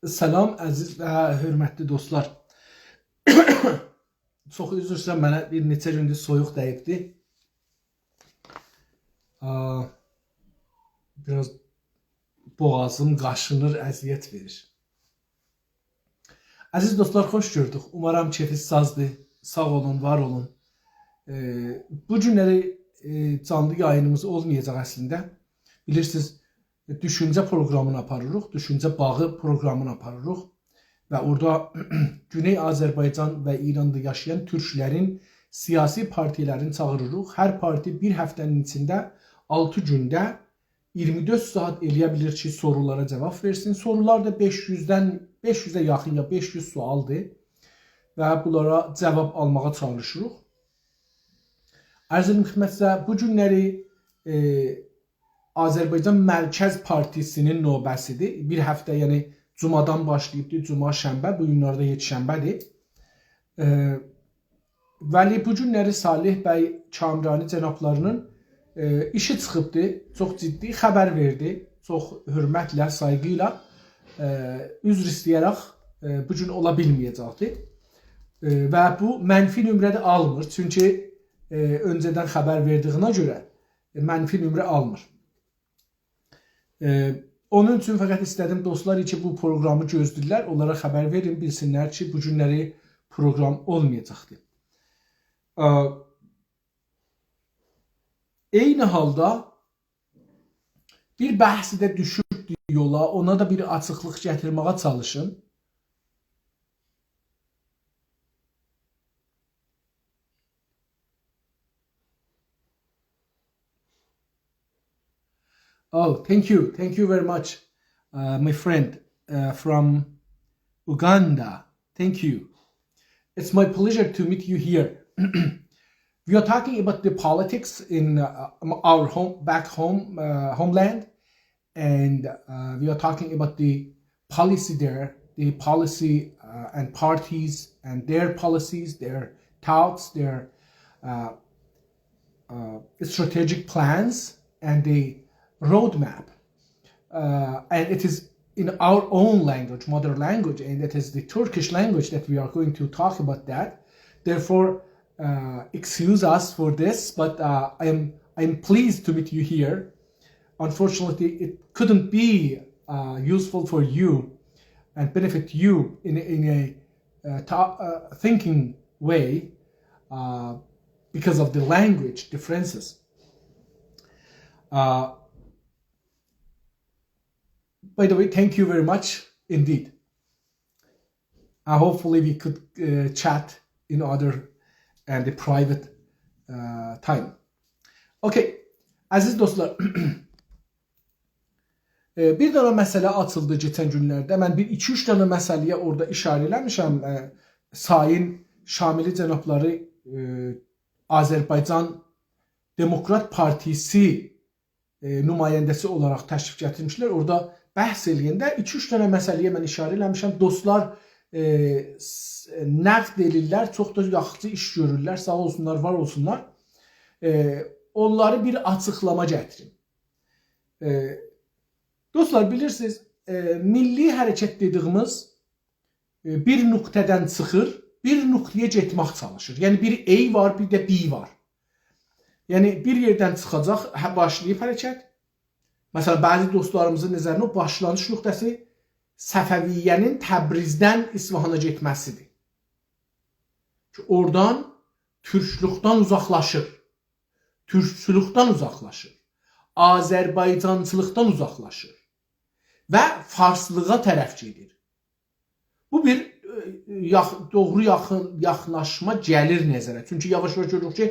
Salam əziz və hörmətli dostlar. Çox üzr istəyirəm, mənə bir neçə gündür soyuq dəyibdi. Biraz boğazım qaşınır, əziyyət verir. Əziz dostlar, xoş gördük. Umarım keyfiniz sazdır. Sağ olun, var olun. Bu günləri canlı yayınımız olmayacaq əslində. Bilirsiniz, düşüncə programını aparırıq, düşüncə bağı programını aparırıq və orada Güney Azərbaycan və İranda yaşayan türklərin siyasi partilərini çağırırıq. Hər parti bir həftənin içində 6 gündə 24 saat eləyə bilir ki, sorulara cavab versin. Sorular da 500'ə yaxın ya 500 sualdır və bunlara cavab almağa çalışırıq. Ərz edim xidmətinizə, bu günləri Azərbaycan Mərkəz Partisinin növbəsidir. Bir həftə, yəni Cumadan başlayıbdır, Cuma, şənbə, bu günlərdə yekşənbədir. Vəli bu günləri Salih bəy Kamrani cənablarının işi çıxıbdır, çox ciddi xəbər verdi, çox hörmətlə, sayğı ilə üzr istəyərək bu gün ola bilməyəcəkdir. Və bu mənfi nömrədə almır, çünki öncədən xəbər verdiyinə görə mənfi nömrə almır. Onun üçün fəqət istədim dostlar ki, bu proqramı gözləyirlər, onlara xəbər verin, bilsinlər ki, bu günləri proqram olmayacaqdır. Eyni halda bir bəhsi də düşüb yola, ona da bir açıqlıq gətirməyə çalışın. Oh, thank you very much, my friend from Uganda. Thank you. It's my pleasure to meet you here. We are talking about the politics in our homeland, and we are talking about the policy there, the policy and parties and their policies, their thoughts, their strategic plans, and the roadmap, and it is in our own language, mother language, and it is the Turkish language that we are going to talk about that. Therefore, excuse us for this, but I am pleased to meet you here. Unfortunately, it couldn't be useful for you and benefit you in a thinking way because of the language differences. By the way, thank you very much indeed. Hopefully we could chat in other and the private time. Okay, əziz dostlar, bir dənə məsələ açıldı keçən günlərdə. Mən bir 2-3 dənə məsələyə orada işarə eləmişəm. Sayın Şamili cənabları Azərbaycan Demokrat Partisi nümayəndəsi olaraq təşrif gətirmişlər. Orada bəhs eləyəndə 2-3 dənə məsələyə mən işarə eləmişəm. Dostlar nəqd edirlər, çox da yaxşı iş görürlər, sağ olsunlar, var olsunlar. Onları bir açıqlama gətirin. Dostlar, bilirsiniz, milli hərəkət dediyimiz bir nöqtədən çıxır, bir nöqtəyə getmək çalışır. Yəni bir A var, bir də B var. Yəni bir yerdən çıxacaq, başlayıb hərəkət. Məsələn, bəzi dostlarımızın nəzərinə o başlanış nöqtəsi Səfəviyyənin Təbrizdən İsfahana getməsidir. Ki, oradan türkçülükdən uzaqlaşır, türkçülükdən uzaqlaşır, Azərbaycancılıqdan uzaqlaşır və farslığa tərəf gedir. Bu bir doğru yaxınlaşma gəlir nəzərə. Çünki yavaş-yavaş görürük ki,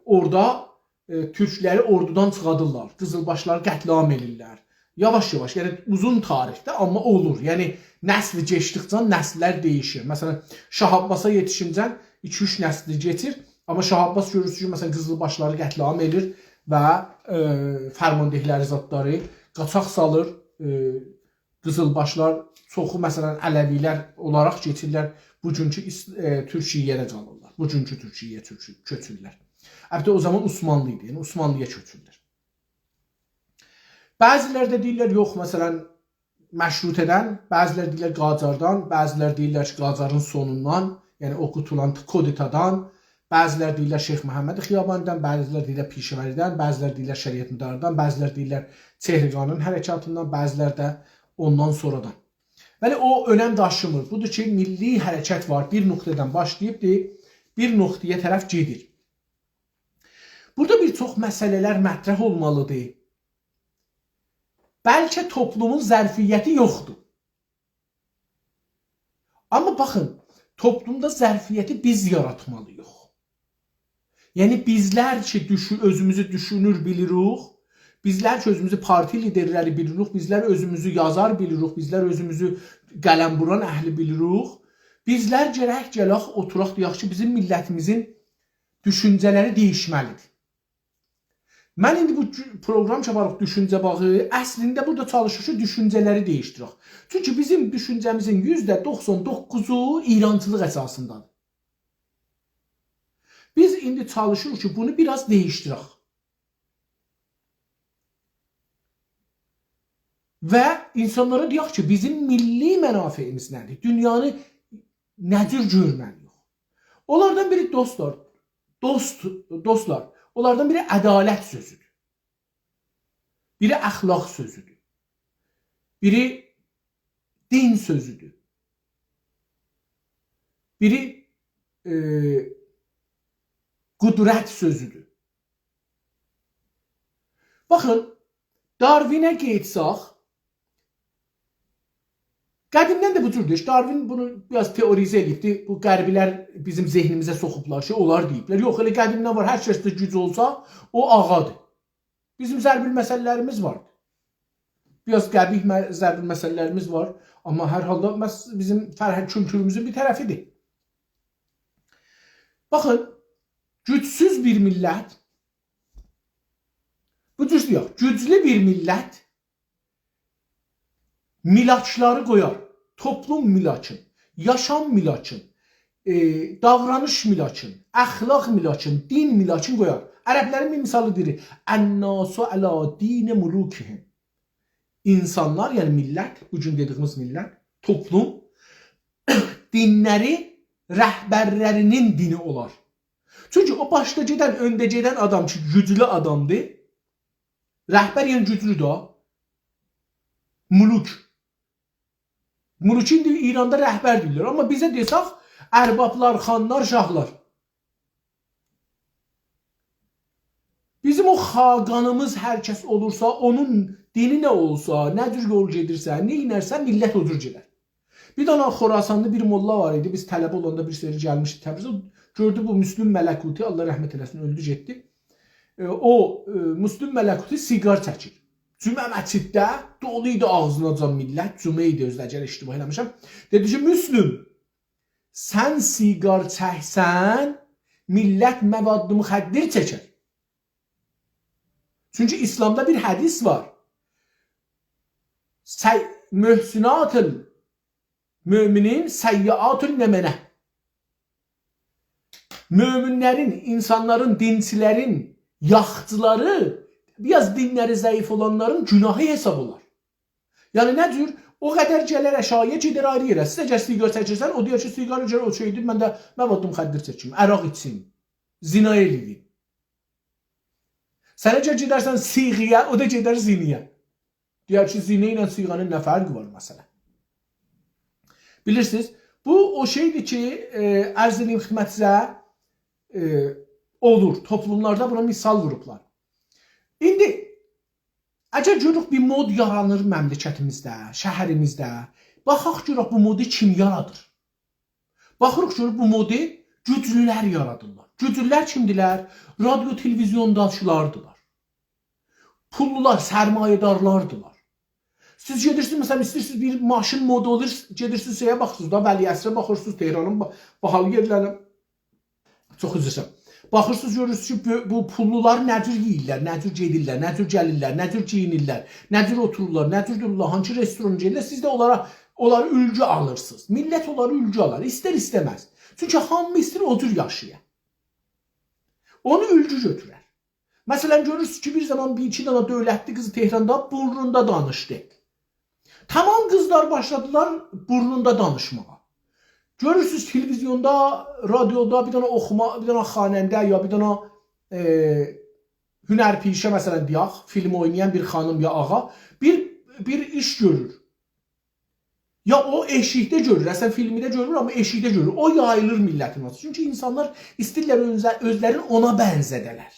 orada türkləri ordudan çıxadırlar, qızılbaşları qətliam edirlər. Yavaş-yavaş, yəni uzun tarixdə, amma olur. Yəni nəsli keçdikcə nəslər dəyişir. Məsələn, Şah Abbasa yetişincə 2-3 nəsli geçir, amma Şah Abbas görürsünüz ki, məsələn, qızılbaşları qətliam edir və fərmandehləri zadları qaçaq salır. Qızılbaşlar çoxu, məsələn, Ələvilər olaraq keçirlər, bugünkü Türkiyəyə qalırlar. Bugünkü Türkiyəyə köçürlər. Hətta o zaman Osmanlı idi, yəni Osmanlıya köçürlər. Bəziləri də deyirlər, yox, məsələn, məşrutədən, bəzilər deyirlər Qacardan, bəzilər deyirlər ki, Qacarın sonundan, yəni oxutulan Koditadan, bəzilər deyirlər Şeyx Məhəmməd Xiyabandan, bəzilər deyirlər Pişəvəridən, bəzilər deyirlər Şəriət Müdarından, bəzilər deyirlər Çehriqanın hərəkatından, bəzilər də ondan sonradan. Bəli, o önəm daşımır. Budur ki, milli hərəkət var. Bir nöqtədən başlayıb bir nöqtəyə tərəf gedir. Burada bir çox məsələlər mətrəh olmalıdır. Bəlkə toplumun zərfiyyəti yoxdur. Amma baxın, toplumda zərfiyyəti biz yaratmalıyıq. Yəni bizlər ki, özümüzü düşünür bilirik, bizlər ki, özümüzü parti liderləri bilirik, bizlər özümüzü yazar bilirik, bizlər özümüzü qələmburan əhli bilirik. Bizlər gərək oturaq deyək ki, bizim millətimizin düşüncələri dəyişməlidir. Mən indi bu proqram çaparıq düşüncə bağı, əslində burada çalışır düşüncələri dəyişdirək. Çünki bizim düşüncəmizin %99-u İrancılıq əsasındadır. Biz indi çalışırıq ki, bunu biraz dəyişdirək. Və insanlara deyək ki, bizim milli mənafeyimiz nədir? Dünyanı nədir görməliyik? Onlardan biri dostlar. Onlardan biri ədalət sözüdür. Biri əxlaq sözüdür. Biri din sözüdür. Biri qudrət sözüdür. Baxın, Darwinə qeyidsaq, qədimdən də bu cürdür. Darwin bunu biraz teorizə edibdir. Bu qərbilər bizim zehnimizə soxublar ki, onlar deyiblər. Yox, elə qədimdən var, hər kəsdə güc olsa, o ağadır. Bizim zərbil məsələlərimiz vardır. Biraz qəbih zərbil məsələlərimiz var. Amma hər halda bizim fərhəng kültürümüzün bir tərəfidir. Baxın, gücsüz bir millət, bu cür deyək, güclü bir millət milaçları qoyar. Toplum milaçın, yaşam milaçın, davranış milaçın, əxlaq milaçın, din milaçın qoyar. Ərəblərin bir misalı deyir. Ən-nasu əla din mulukihim. İnsanlar, yəni millət, bugün dediyimiz millət, toplum, dinləri rəhbərlərinin dini olar. Çünki o başda gedən, öndə gedən adam ki, güclü adamdır. Rəhbər yəni güclüdür o. Muluk. Muluk indi İranda rəhbər deyirlər. Amma bizə desək, ərbablar, xanlar, şahlar. Bizim o xaqanımız hər kəs olursa, onun dini nə olsa, nə cür yol gedirsə, nə inərsə, millət o cür gedər. Bir dana Xorasanlı bir molla var idi. Biz tələbə olanda bir seri gəlmişdi Təbrizə. Gördü bu Müslüm Mələkuti, Allah rəhmət eləsin, öldü getdi. O Müslüm Mələkuti siqar çəkir. Cümə məsciddə dolu idi ağzınacan millət. Cümə idi özləcər iştibah eləmişəm. Dedi ki, Müslüm, sən siqar çəksən, millət məvaddı müxəddir çəkər. Çünki İslamda bir hədis var. Möhsinatül müminin səyyiatül nəmənə. Möminlərin, insanların, dinçilərin, yaxçıları, biraz dinləri zəif olanların günahı hesab olar. Yəni nə cür? O qədər gələr əşaya gedir ayrı yerə. Sizə gəl siqar çəkirsən, o deyər ki, siqar gəlir o şeydir, mən də məvaddım xəddir çəkim, əraq içsin, zina eləyim. Sənə gəl gedərsən siğiyə, o da gedər ziniyə. Deyər ki, zina ilə siğanın nə fərqi var məsələn. Bilirsiniz, bu o şeydir ki, ərz edeyim xidmətinizə olur. Toplumlarda buna misal vurublar. İndi, əgər görürük bir mod yaranır məmləkətimizdə, şəhərimizdə, baxaq görürük bu modu kim yaradır? Baxırıq görürük bu modu güclülər yaradırlar. Güclülər kimdilər? Radyo, televizyondaşlardılar. Pullular, sərmayedarlardılar. Siz gedirsiniz, məsələn, istəyirsiniz bir maşın modu olur, gedirsiniz şeyə baxırsınız da, Vəliəsrə baxırsınız, Tehranın bahalı yerlərinə. Çox üzrəşəm. Baxırsınız, görürsünüz ki, bu pullular nə cür yeyirlər, nə cür gedirlər, nə cür gəlirlər, nə cür giyinirlər, nə cür otururlar, nə cür dururlar, hangi restoran gedirlər, siz də onları ülgü alırsınız. Millət onları ülgü alar, istər istəməz. Çünki hamı istəyir o cür yaşaya. Onu ülgü götürər. Məsələn, görürsünüz ki, bir zaman bir iki dana dövlətli qızı Tehranda burnunda danışdı. Tamam qızlar başladılar burnunda danışmağa. Görürsünüz televizyonda, radioda bir dənə oxuma, bir dənə xanəndə ya bir dənə hünərpişə məsələn deyək, film oynayan bir xanım ya ağa bir iş görür. Ya o eşikdə görür, əslən filmdə görür, amma eşikdə görür. O yayılır millətin arasında. Çünki insanlar istəyirlər özlərini ona bənzədələr.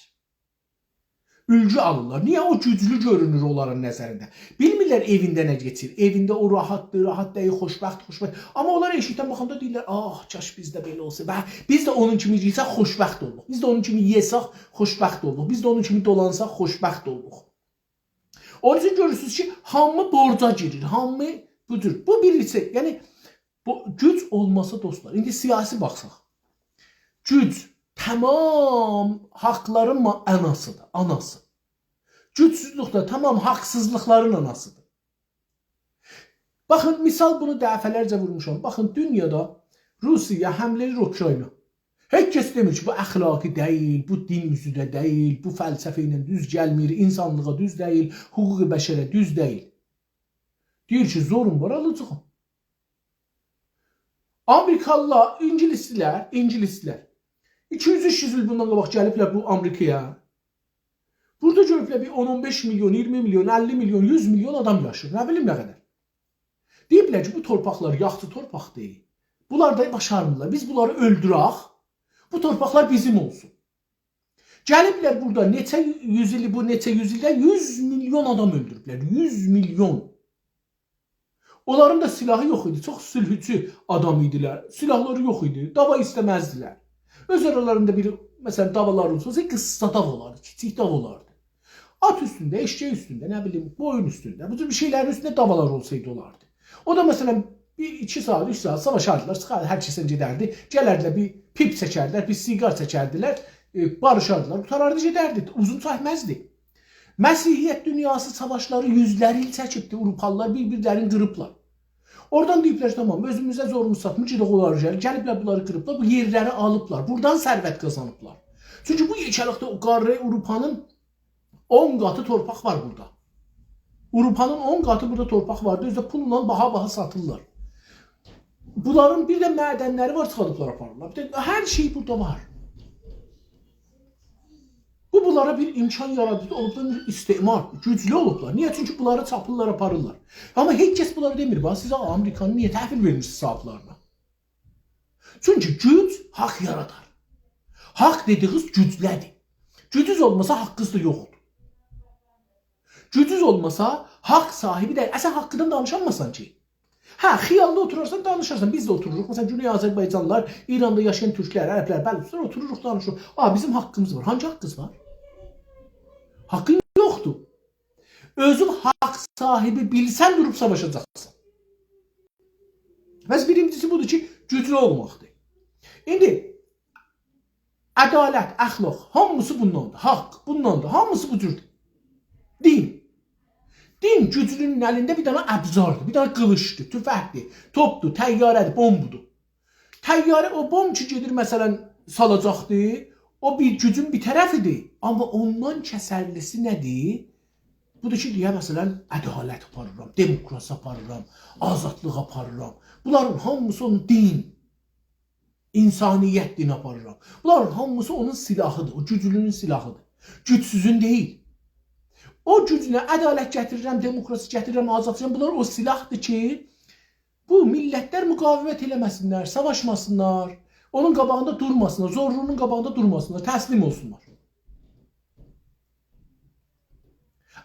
Ülgü alırlar. Niyə? O güclü görünür onların nəzərində. Bilmirlər evində nə geçir. Evində o rahatdır, rahat deyil, xoşbəxt. Amma onlar eşikdən baxanda deyirlər, ah, kaş bizdə belə olsa. Biz də onun kimi yesək, xoşbəxt oluq. Biz də onun kimi yesək, xoşbəxt oluq. Biz də onun kimi dolansaq, xoşbəxt oluq. Onun üçün görürsünüz ki, hamı borca girir, hamı budur. Bu birisi, yəni bu güc olmasa dostlar, indi siyasi baxsaq. Güc tamam haqların anasıdır, anası. Gücsüzlük də tamam haqsızlıqların anasıdır. Baxın, misal bunu dəfələrcə vurmuşam. Baxın, dünyada Rusiya həmlə edir Ukrayna. Heç kəs demir ki, bu əxlaqi deyil, bu din üzrə deyil, bu fəlsəfə ilə düz gəlmir, insanlığa düz deyil, hüquqi bəşərə düz deyil. Deyir ki, zorun var, alacağım. Amerikalılar, İngilislər 200-300 il bundan qabaq gəliblər bu Amerikaya. Burada görüblər bir 10-15 milyon, 20 milyon, 50 milyon, 100 milyon adam yaşır. Nə bilim nə qədər. Deyiblər ki, bu torpaqlar yaxşı torpaq deyil. Bunlar da başarmırlar. Biz bunları öldürək. Bu torpaqlar bizim olsun. Gəliblər burada neçə yüz ildə 100 milyon adam öldürüblər. 100 milyon. Onların da silahı yox idi. Çox sülhücü adam idilər. Silahları yox idi. Dava istəməzdilər. Öz aralarında bir, məsələn, davalar olsa, qısa dav olardı, kiçik dav olardı. At üstündə, eşeği üstündə, nə bilim, boyun üstündə, bu tür bir şeylərin üstündə davalar olsaydı olardı. O da məsələn, 2 saat, 3 saat savaşardılar, sıxardı, hər kəsən gedərdi, gələrdilər, bir pip çəkərdilər, bir siqar çəkərdilər, barışardılar, qutarardı, gedərdi, uzun çəkməzdi. Məsihiyyət dünyası savaşları yüzləri il çəkibdi, Avropalılar bir-birlərini qırıblar. Oradan deyiblər, tamam, özümüzə zorumuz satmır, gəliblər bunları qırıblar, bu yerləri alıblar, buradan sərvət qazanıblar. Çünki bu yekəlikdə o qarı Avropanın 10 qatı torpaq var burada. Avropanın 10 qatı burada torpaq vardı, özdə pulla baha-baha satırlar. Bunların bir də mədənləri var, çıxadıblar aparırlar. Hər şey burada var. Bu bunlara bir imkan yaradır, olublar istimar, güclü olublar. Niyə? Çünki bunları çapırlar, aparırlar. Amma heç kəs bunları demir. Bax, sizə Amerikanı niyə təhvil vermişsiniz sahiblarına? Çünki güc haqq yaradar. Haqq dediğiniz güclədir. Gücüz olmasa haqqınız da yoxdur. Gücüz olmasa haqq sahibi deyil. Sən haqqıdan danışanmasan ki. Hə, xiyalda oturarsan, danışarsan. Biz də otururuq. Məsələn, Güney Azərbaycanlılar, İranda yaşayan türklər, ərəblər, bəluçlar otururuq, danışırıq. Bizim haqqımız var. Hangi haqqınız var? Haqqın yoxdur. Özün haqq sahibi bilsən durub savaşacaqsan. Bəs birincisi budur ki, güclü olmaqdır. İndi, ədalət, əxlaq, hamısı bundandır. Haqq bundandır. Hamısı bu cürdür. Din. Din güclünün əlində bir dənə əbzardır, bir dənə qılıçdır, tüfəkdir, topdur, təyyarədir, bombudur. Təyyarə o bomb ki gedir məsələn salacaqdır, o bir gücün bir tərəfidir. Amma ondan kəsərlisi nədir? Budur ki, deyə məsələn ədalət aparıram, demokrasi aparıram, azadlıq aparıram. Bunların hamısı onun din, insaniyyət dini aparıram. Bunların hamısı onun silahıdır, o güclünün silahıdır. Gücsüzün deyil. O gücünə ədalət gətirirəm, demokrasi gətirirəm, azadlıq. Bunlar o silahdır ki, bu millətlər müqavimət eləməsinlər, savaşmasınlar, onun qabağında durmasınlar, zorluğunun qabağında durmasınlar, təslim olsunlar.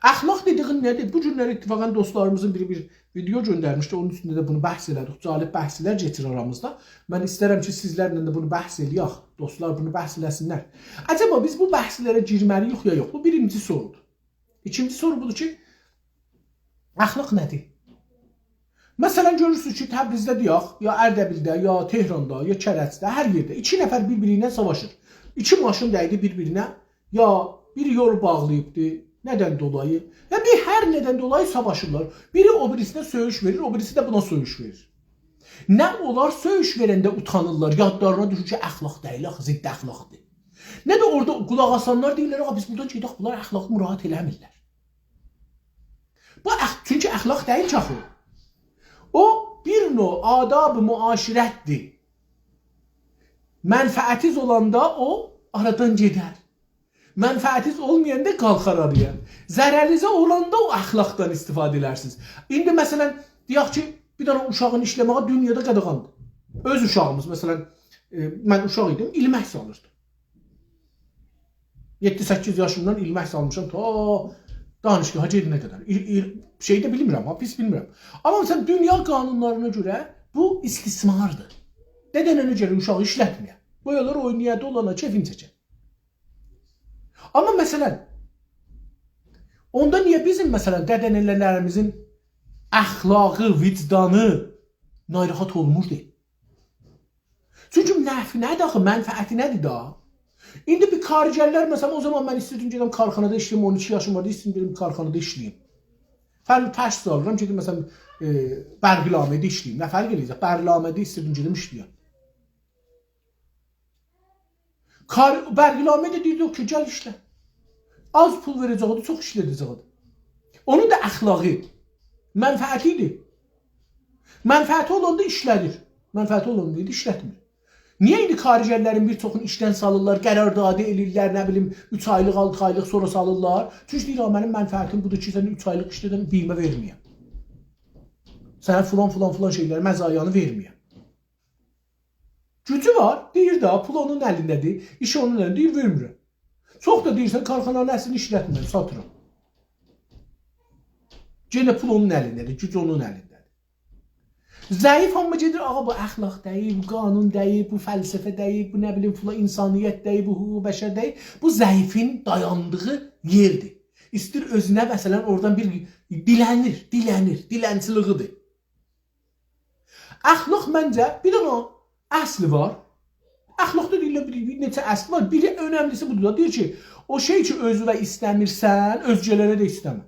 Əxlaq dediğin nədir? Bu günlər ittifaqən dostlarımızın bir video göndərmişdi, onun üstündə də bunu bəhs elədik, calib bəhslər geçir aramızda. Mən istərəm ki, sizlərlə də bunu bəhs eləyək, dostlar bunu bəhs eləsinlər. Acaba biz bu bəhslərə girməliyik ya yox? Bu birinci sorudur. İkinci soru budur ki, əxlaq nədir? Məsələn, görürsünüz ki, Təbrizdə deyək, ya Ərdəbildə, ya Tehranda, ya Kərəcdə, hər yerdə 2 nəfər bir-birinə savaşır. 2 maşın dəydi bir-birinə, ya biri yol bağlayıbdı, nədən dolayı, ya bir hər nədən dolayı savaşırlar. Biri o birisinə söyüş verir, o birisi də buna söyüş verir. Nə olar söyüş verəndə utanırlar, yadlarına düşür ki, əxlaq deyil, ziddi əxlaqdır. Nə də orada qulaq asanlar deyirlər, biz buradan gedək, bunlar əxlaqı mürahat eləmirlər. Çünki əxlaq deyil ki, axı. O bir növ adab-ı muaşirətdir. Mənfəətiz olanda o aradan gedər. Mənfəətiz olmayanda qalxar araya. Zərərinizə olanda o əxlaqdan istifadə edersiniz. İndi məsələn, deyək ki, bir dənə uşağın işləməyə dünyada qadağandır. Öz uşağımız, məsələn, mən uşaq idim, ilmək salırdım. 7-8 yaşımdan ilmək salmışam, danışqaha gedinə qədər. Şeydə bilmirəm, pis bilmirəm. Amma məsələn, dünya qanunlarına görə bu istismardır. Dədənənə görə uşağı işlətməyə. Boyalar oynayada olana keyfin çəkər. Amma məsələn, onda niyə bizim məsələn dədənələrimizin əxlaqı, vicdanı narahat olmurdu? Çünki nəfi nədir axı, mənfəəti nədir da? İndi bir karicərlər məsələn, o zaman mən istəyirdim gedim karxanada işləyim, 12 yaşım vardı, istəyirdim gedim karxanada işləyim. Fərqli təşkil alıram, gedim məsələn bərqilamədə işləyim. Nə fərq eləyəcək? Bərqilamədə istəyirdim gedim işləyim. Bərqilamədə deyirdi ki, gəl işlə. Az pul verəcəkdir, çox işlədəcəkdir. Onun da əxlaqı, mənfəəti idi. Mənfəəti olanda işlədir. Mənfəəti olanda işlətmir. Niyə indi karicərlərin bir çoxunu işdən salırlar, qərardadə elirlər, nə bilim, 3 aylıq, 6 aylıq sonra salırlar. Çünki deyirəm, mənim mənfəətim budur ki, sən 3 aylıq işlədən birimə verməyəm. Sənə filan şeyləri, məzayanı verməyəm. Gücü var, deyir da, pul onun əlindədir, iş onun əlində, deyir, vermirəm. Çox da deyirsən, karxananın əslini işlətmirəm, satıram. Yenə pul onun əlindədir, güc onun əlindədir. Zəif amma gedir, ağa bu əxlaq deyil, bu qanun deyil, bu fəlsəfə deyil, bu nə bilim filan insaniyyət deyil, bu hüquq bəşər deyil. Bu zəifin dayandığı yerdir. İstir özünə məsələn oradan bir dilənçiliğidir. Əxlaq məncə bir dənə əsli var. Əxlaqda deyirlər bir neçə əsli var. Biri önəmlisi budur da, deyir ki, o şey ki özünə istəmirsən, özgələrə də istəmə.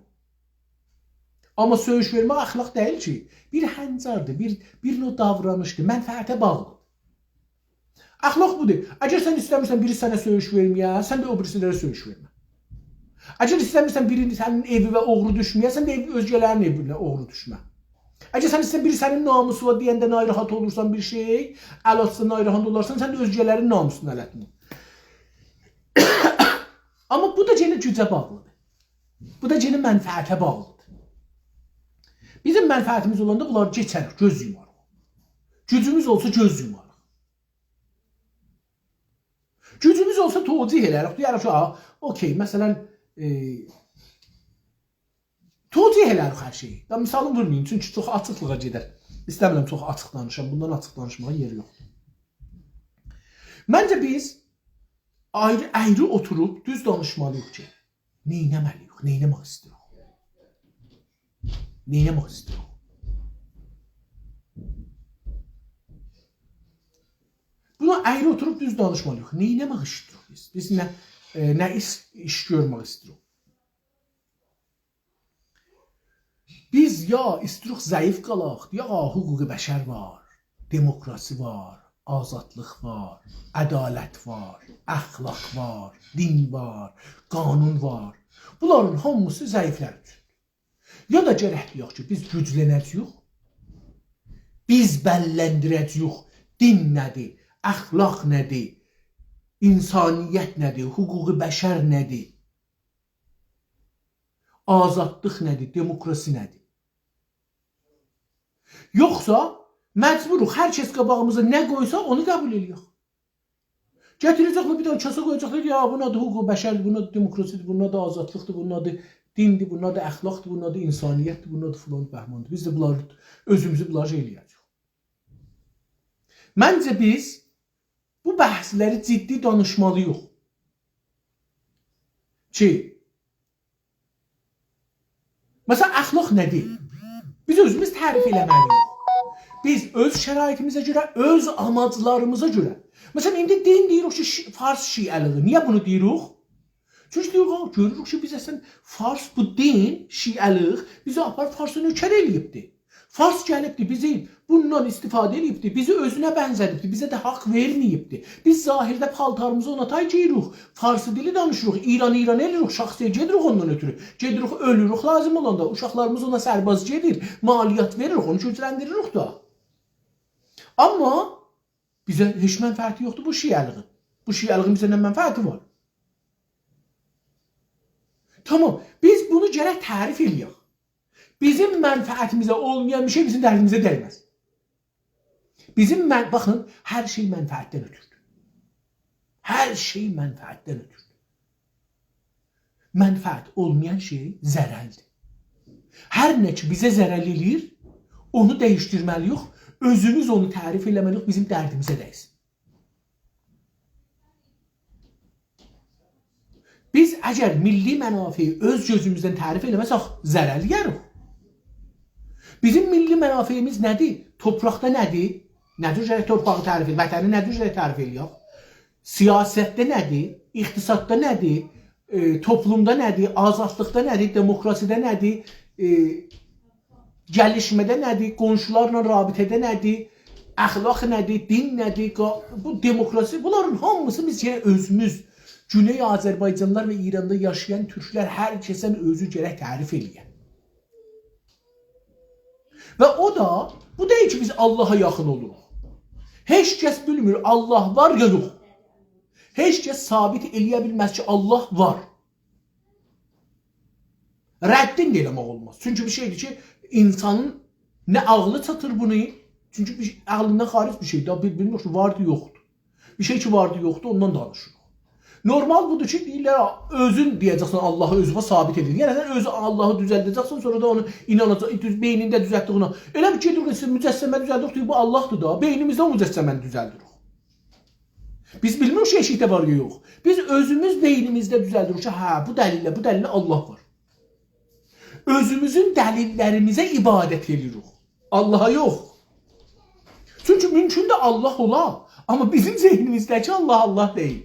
Amma söyüş vermək əxlaq deyil ki, bir həncardır, bir növ davranışdır, mənfəətə bağlıdır. Əxlaq budur. Əgər sən istəmirsən biri sənə söyüş verməyə, sən də o birisilərə söyüş vermə. Əgər istəmirsən biri sənin evi və oğru düşməyə, sən də özgələrin evinə oğru düşmə. Əgər sən istəmirsən biri sənin namusu var deyəndə narahat olursan bir şey, əlatsa narahat olarsan, sən də özgələrin namusunu ələtmə. Amma bu da yenə gücə bağlıdır. Bu da yenə mənfəətə bağlıdır. Bizim mənfəətimiz olanda bunları keçərik, göz yumarıq. Gücümüz olsa göz yumarıq. Gücümüz olsa tocih elərik. Deyərik ki, okey, məsələn, tocih elərik hər şeyi. Misalını vurmayın, çünki çox açıqlığa gedər. İstəmirəm çox açıq danışam, bundan açıq danışmağa yeri yoxdur. Məncə biz ayrı oturub düz danışmalıyıq ki, neynəməliyik, neynəmək istəyirik. Neynəmək istəyirik? Buna ayrı oturup düz danışmalıyıq. Neynəmək istəyirik biz? Biz nə iş görmək istəyirik? Biz ya istəyirik zəif qalaq, ya hüquq bəşər var, demokrasi var, azadlıq var, ədalət var, əxlaq var, din var, qanun var. Bunların hamısı zəiflər üçün. Ya da gərəkliyək ki, biz güclənəcəyik, biz bəlləndirəcəyik, din nədir, əxlaq nədir, insaniyyət nədir, hüquq bəşər nədir, azadlıq nədir, demokrasi nədir. Yoxsa məcburuq, hər kəs qabağımıza nə qoysa onu qəbul edirik. Gətirəcəklər bir dənə kasa qoyacaqlar, ya bunun adı hüquq bəşərdir, bunun adı demokrasidir, bunun adı azadlıqdır, bunun adı dindir, bunun adı əxlaqdır, bunun adı insaniyyətdir, bunun adı filan bəhmandır. Biz də bunları, özümüzü bunları eləyəcək. Məncə biz bu bəhsləri ciddi danışmalıyıq. Ki, məsələn, əxlaq nədir? Biz özümüz tərif eləməliyik. Biz öz şəraitimizə görə, öz amaclarımıza görə. Məsələn, indi din deyirik ki, Fars şiəliği. Niyə bunu deyirik? Çünki deyirik, görürük ki, biz əslən Fars bu din, şiəliq bizi apar Farsa nökər eləyibdir. Fars gəlibdi, bizi bundan istifadə edibdi, bizi özünə bənzədibdi, bizə də haqq verməyibdi. Biz zahirdə paltarımızı ona tay giyirik, farsı dili danışırıq, İran eləyirik, şəxsiyə gedirik ondan ötürü. Gedirik, ölürük lazım olanda, uşaqlarımız ona sərbaz gedir, maliyyat veririk, onu gücləndiririk da. Amma bizə heç mənfəəti yoxdur bu şiəliğin. Bu şiəliğin bizə nə mənfəəti var? Tamam, biz bunu gərək tərif eləyək. Bizim mənfəətimizə olmayan bir şey bizim dərdimizə dəyməz. Baxın, hər şey mənfəətdən ötürdür. Hər şey mənfəətdən ötürdür. Mənfəət olmayan şey zərərdir. Hər nə ki bizə zərər eləyir, onu dəyişdirməliyik, özümüz onu tərif eləməliyik, bizim dərdimizə dəysin. Biz əgər milli mənafeyi öz gözümüzdən tərif eləməsək, zərər yərik. Bizim milli mənafeyimiz nədir? Torpaqda nədir? Nədir gərək torpağı tərif eləyək? Vətəni nədir gərək tərif eləyək? Siyasətdə nədir? İqtisadda nədir? Toplumda nədir? Azadlıqda nədir? Demokrasiyada nədir? Gəlişmədə nədir? Qonşularla rabitədə nədir? Əxlaq nədir? Din nədir? Bu demokrasi, bunların hamısı biz gərək özümüz, Güney Azərbaycanlılar və İranda yaşayan türklər hər kəsən özü gərək tərif eləyək. Və o da, bu deyil ki biz Allaha yaxın oluruq. Heç kəs bilmir Allah var ya yox. Heç kəs sabit eləyə bilməz ki Allah var. Rəddin də eləmək olmaz. Çünki bir şeydir ki, insanın nə ağlı çatır bunu, çünki ağlından xaric bir şeydir. Bilmiyor ki, vardı yoxdur. Bir şey ki vardı yoxdur, ondan danışırıq. Normal budur ki, deyirlər, özün deyəcəksən Allahı özünə sabit edir. Yəni, sən özü Allahı düzəldəcəksən, sonra da onu inanacaq, beynində düzəltdik ona. Elə bir gedirik, mücəssəmə düzəldik, bu Allahdır da, beynimizdə o mücəssəməni düzəldirik. Biz bilmirik ki, eşikdə var ya yox. Biz özümüz beynimizdə düzəldirik ki, hə, bu dəlillə Allah var. Özümüzün dəlillərimizə ibadət edirik. Allaha yox. Çünki mümkün də Allah ola, amma bizim zehnimizdəki Allah deyil.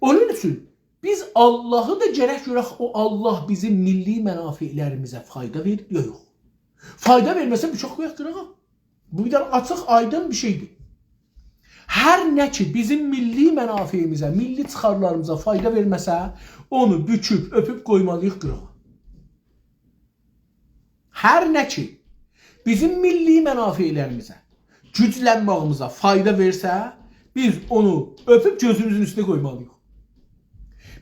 Onun üçün biz Allahı da gərək görək, o Allah bizim milli mənafeylərimizə fayda verir, ya yox. Fayda verməsə bıçaq qoyaq qırağa. Bu bir dənə açıq, aydın bir şeydir. Hər nə ki bizim milli mənafeyimizə, milli çıxarlarımıza fayda verməsə, onu büküb, öpüb qoymalıyıq qırağa. Hər nə ki bizim milli mənafeylərimizə, güclənmağımıza fayda versə, biz onu öpüb gözümüzün üstünə qoymalıyıq.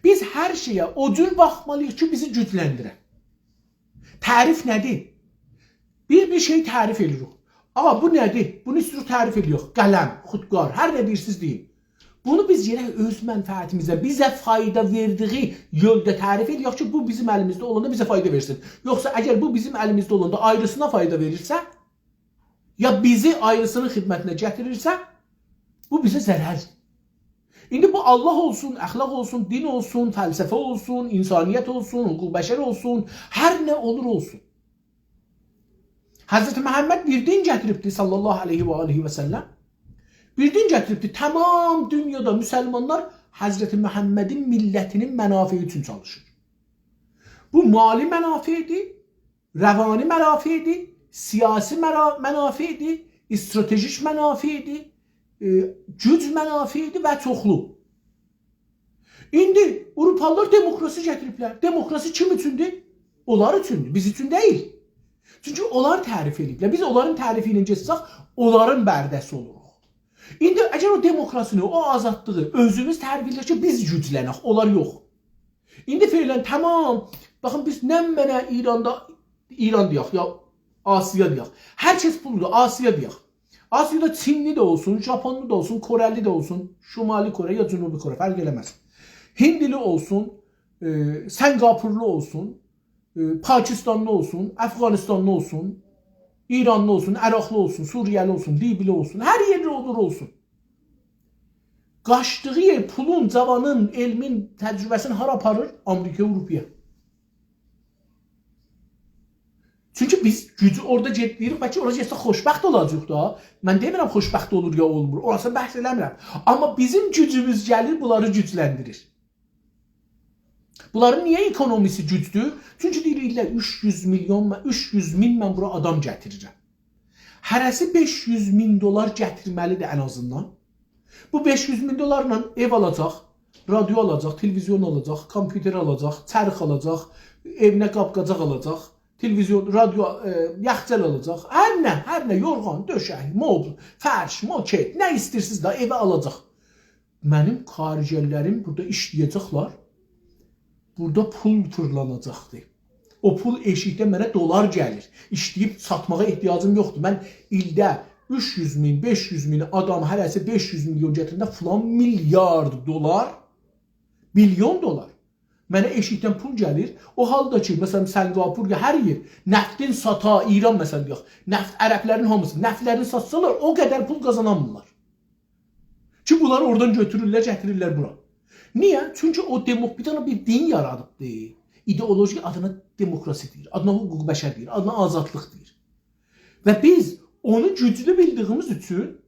Biz hər şeyə o cür baxmalıyıq ki, bizi gücləndirə. Tərif nədir? Bir şey tərif edirik. Bu nədir? Bunu istəyirik tərif edirik. Qələm, xudqar, hər nə deyirsiniz deyin. Bunu biz yerə öz mənfəətimizə, bizə fayda verdiyi yolda tərif edirik ki, bu bizim əlimizdə olanda bizə fayda versin. Yoxsa əgər bu bizim əlimizdə olanda ayrısına fayda verirsə, ya bizi ayrısının xidmətinə gətirirsə, bu bizə zərərdir. İndi bu Allah olsun, əxlaq olsun, din olsun, fəlsəfə olsun, insaniyyət olsun, hüquq bəşər olsun, hər nə olur olsun. Həzrəti Məhəmməd bir din gətiribdi sallallahu aleyhi və səlləm. Bir din gətiribdi. Tamam dünyada müsəlmanlar Həzrəti Məhəmmədin millətinin mənafeyi üçün çalışır. Bu mali mənafeyidir, rəvani mənafeyidir, siyasi mənafeyidir, stratejik mənafeyidir, güc mənafeyidir və çoxlu. İndi Avropalılar demokrasi gətiriblər. Demokrasi kim üçündür? Onlar üçündür, biz üçün deyil. Çünki onlar tərif ediblər. Biz onların tərifi ilə geçsək, onların bərdəsi oluruq. İndi əgər o demokrasini, o azadlığı özümüz tərif edirik ki, biz güclənək, onlar yox. İndi feylən tamam, baxın biz nə mənə İran deyək, ya Asiya deyək. Hər kəs bulur, Asiya deyək. Asiyada Çinli də olsun, Japonlu da olsun, Koreli də olsun, Şimali Kore ya Cənubi Kore, fərq eləməz. Hindili olsun, Singapurlu olsun, Pakistanlı olsun, Əfqanistanlı olsun, İranlı olsun, Əraqlı olsun, Suriyeli olsun, Libili olsun, hər yerdə olur olsun. Qaçdığı yer pulun, cavanın, elmin, təcrübəsini hara aparır? Amerika, Avropaya. Çünki biz gücü orada getləyirik, bəlkə orada getsə xoşbəxt olacaq da. Mən demirəm xoşbəxt olur ya olmur, orası bəhs eləmirəm. Amma bizim gücümüz gəlir, bunları gücləndirir. Bunların niyə ekonomisi gücdür? Çünki deyirlər 300 min mən bura adam gətirirəm. Hərəsi 500 min dolar gətirməlidir ən azından. Bu 500 min dolarla ev alacaq, radyo alacaq, televizyon alacaq, kompüter alacaq, çərx alacaq, evinə qapqacaq alacaq, televizyon, radyo, yaxcəl alacaq. Hər nə, yorğan, döşək, mobl, fərş, moket, nə istəyirsiniz də evə alacaq. Mənim xaricəlilərim burada işləyəcəklər. Burada pul fırlanacaqdır. O pul eşikdə mənə dolar gəlir. İşləyib satmağa ehtiyacım yoxdur. Mən ildə 300 min, 500 min adam hərəsi 500 milyon gətirəndə filan milyard dolar, milyon dolar mənə eşikdən pul gəlir. O halda ki, məsələn, Singapur, hər yer nəftin sata, İran məsələn deyək, nəft ərəblərin hamısı, nəftlərini satsalar o qədər pul qazanamırlar. Ki, bunlar oradan götürürlər, gətirirlər bura. Niyə? Çünki o bir dənə bir din yaradıbdır. İdeoloji adına demokrasi deyir, adına hüquq bəşər deyir, adına azadlıq deyir. Və biz onu güclü bildiyimiz üçün,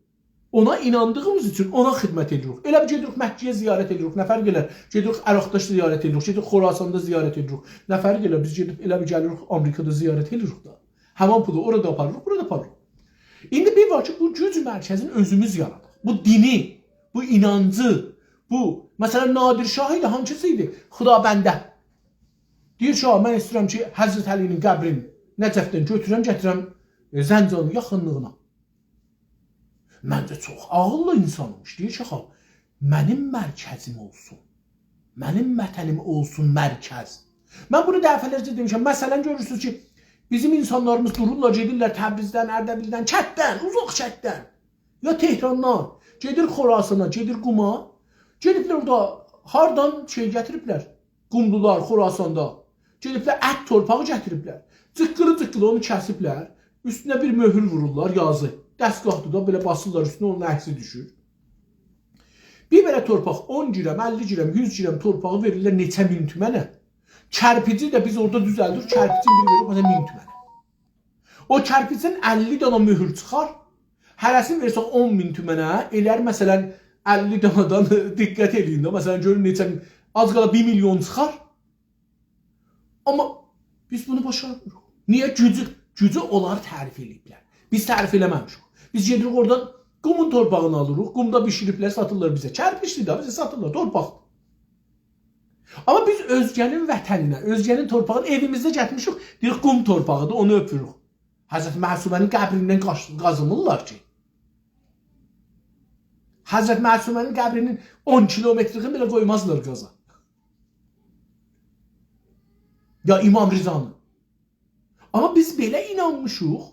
ona inandığımız üçün ona xidmət edirik. Elə bir gedirik Məkkiyə ziyarət edirik, nə fərq elər? Gedirik Əraqda ziyarət edirik, gedirik Xorasanda ziyarət edirik. Nə fərq elər? Biz gedib elə bir gəlirik Amerikada ziyarət edirik da. Həman pulu orada aparırıq, burada aparırıq. İndi bir var ki, bu güc mərkəzini özümüz yaradıq. Bu dini, bu inancı, bu, məsələn, Nadir Şah idi, hansısı idi? Xudabəndə. Deyir Şah, mən istəyirəm ki, Həzrət Əlinin qəbrini Nəcəfdən götürəm, gətirəm Zəncanın yaxınlığına. Məncə çox ağıllı insanmış. Deyir Şah, mənim mərkəzim olsun. Mənim vətənim olsun mərkəz. Mən bunu dəfələrcə demişəm. Məsələn, görürsünüz ki, bizim insanlarımız dururlar, gedirlər Təbrizdən, Ərdəbildən, çətdən, uzaq çətdən. Ya Tehrandan, gedir Xorasana, gedir Quma. Gediblər orada hardan şey gətiriblər? Qumlular Xorasanda. Gediblər ət torpağı gətiriblər. Cıqqılı onu kəsiblər. Üstünə bir möhür vururlar, yazı. Dəstgahdır da belə basırlar üstünə, onun əksi düşür. Bir belə torpaq 10 girəm, 50 girəm, 100 girəm torpağı verirlər neçə min tümənə. Kərpici də biz orada düzəldir, kərpicin biri verir 1000 tümənə. O kərpicin 50 dana möhür çıxar. Hərəsini versək 10.000 tümənə, elər məsələn 50 danadan diqqət edin də, məsələn görün neçə min, az qala 1 milyon çıxar. Amma biz bunu başarmırıq. Niyə? Gücü onlar tərif ediblər. Biz tərif eləməmişik. Biz gedirik oradan qumun torpağını alırıq, qumda bişiriblər, satırlar bizə. Kərpişdir da, bizə satırlar, torpaqdır. Amma biz özgənin vətəninə, özgənin torpağını evimizdə gətirmişik, deyirik qum torpağıdır, onu öpürük. Həzrət Məsumənin qəbrindən qazımırlar ki. Həzrət Məsumənin qəbrinin 10 kilometrini belə qoymazlar qaza. Ya İmam Rizanı. Amma biz belə inanmışıq,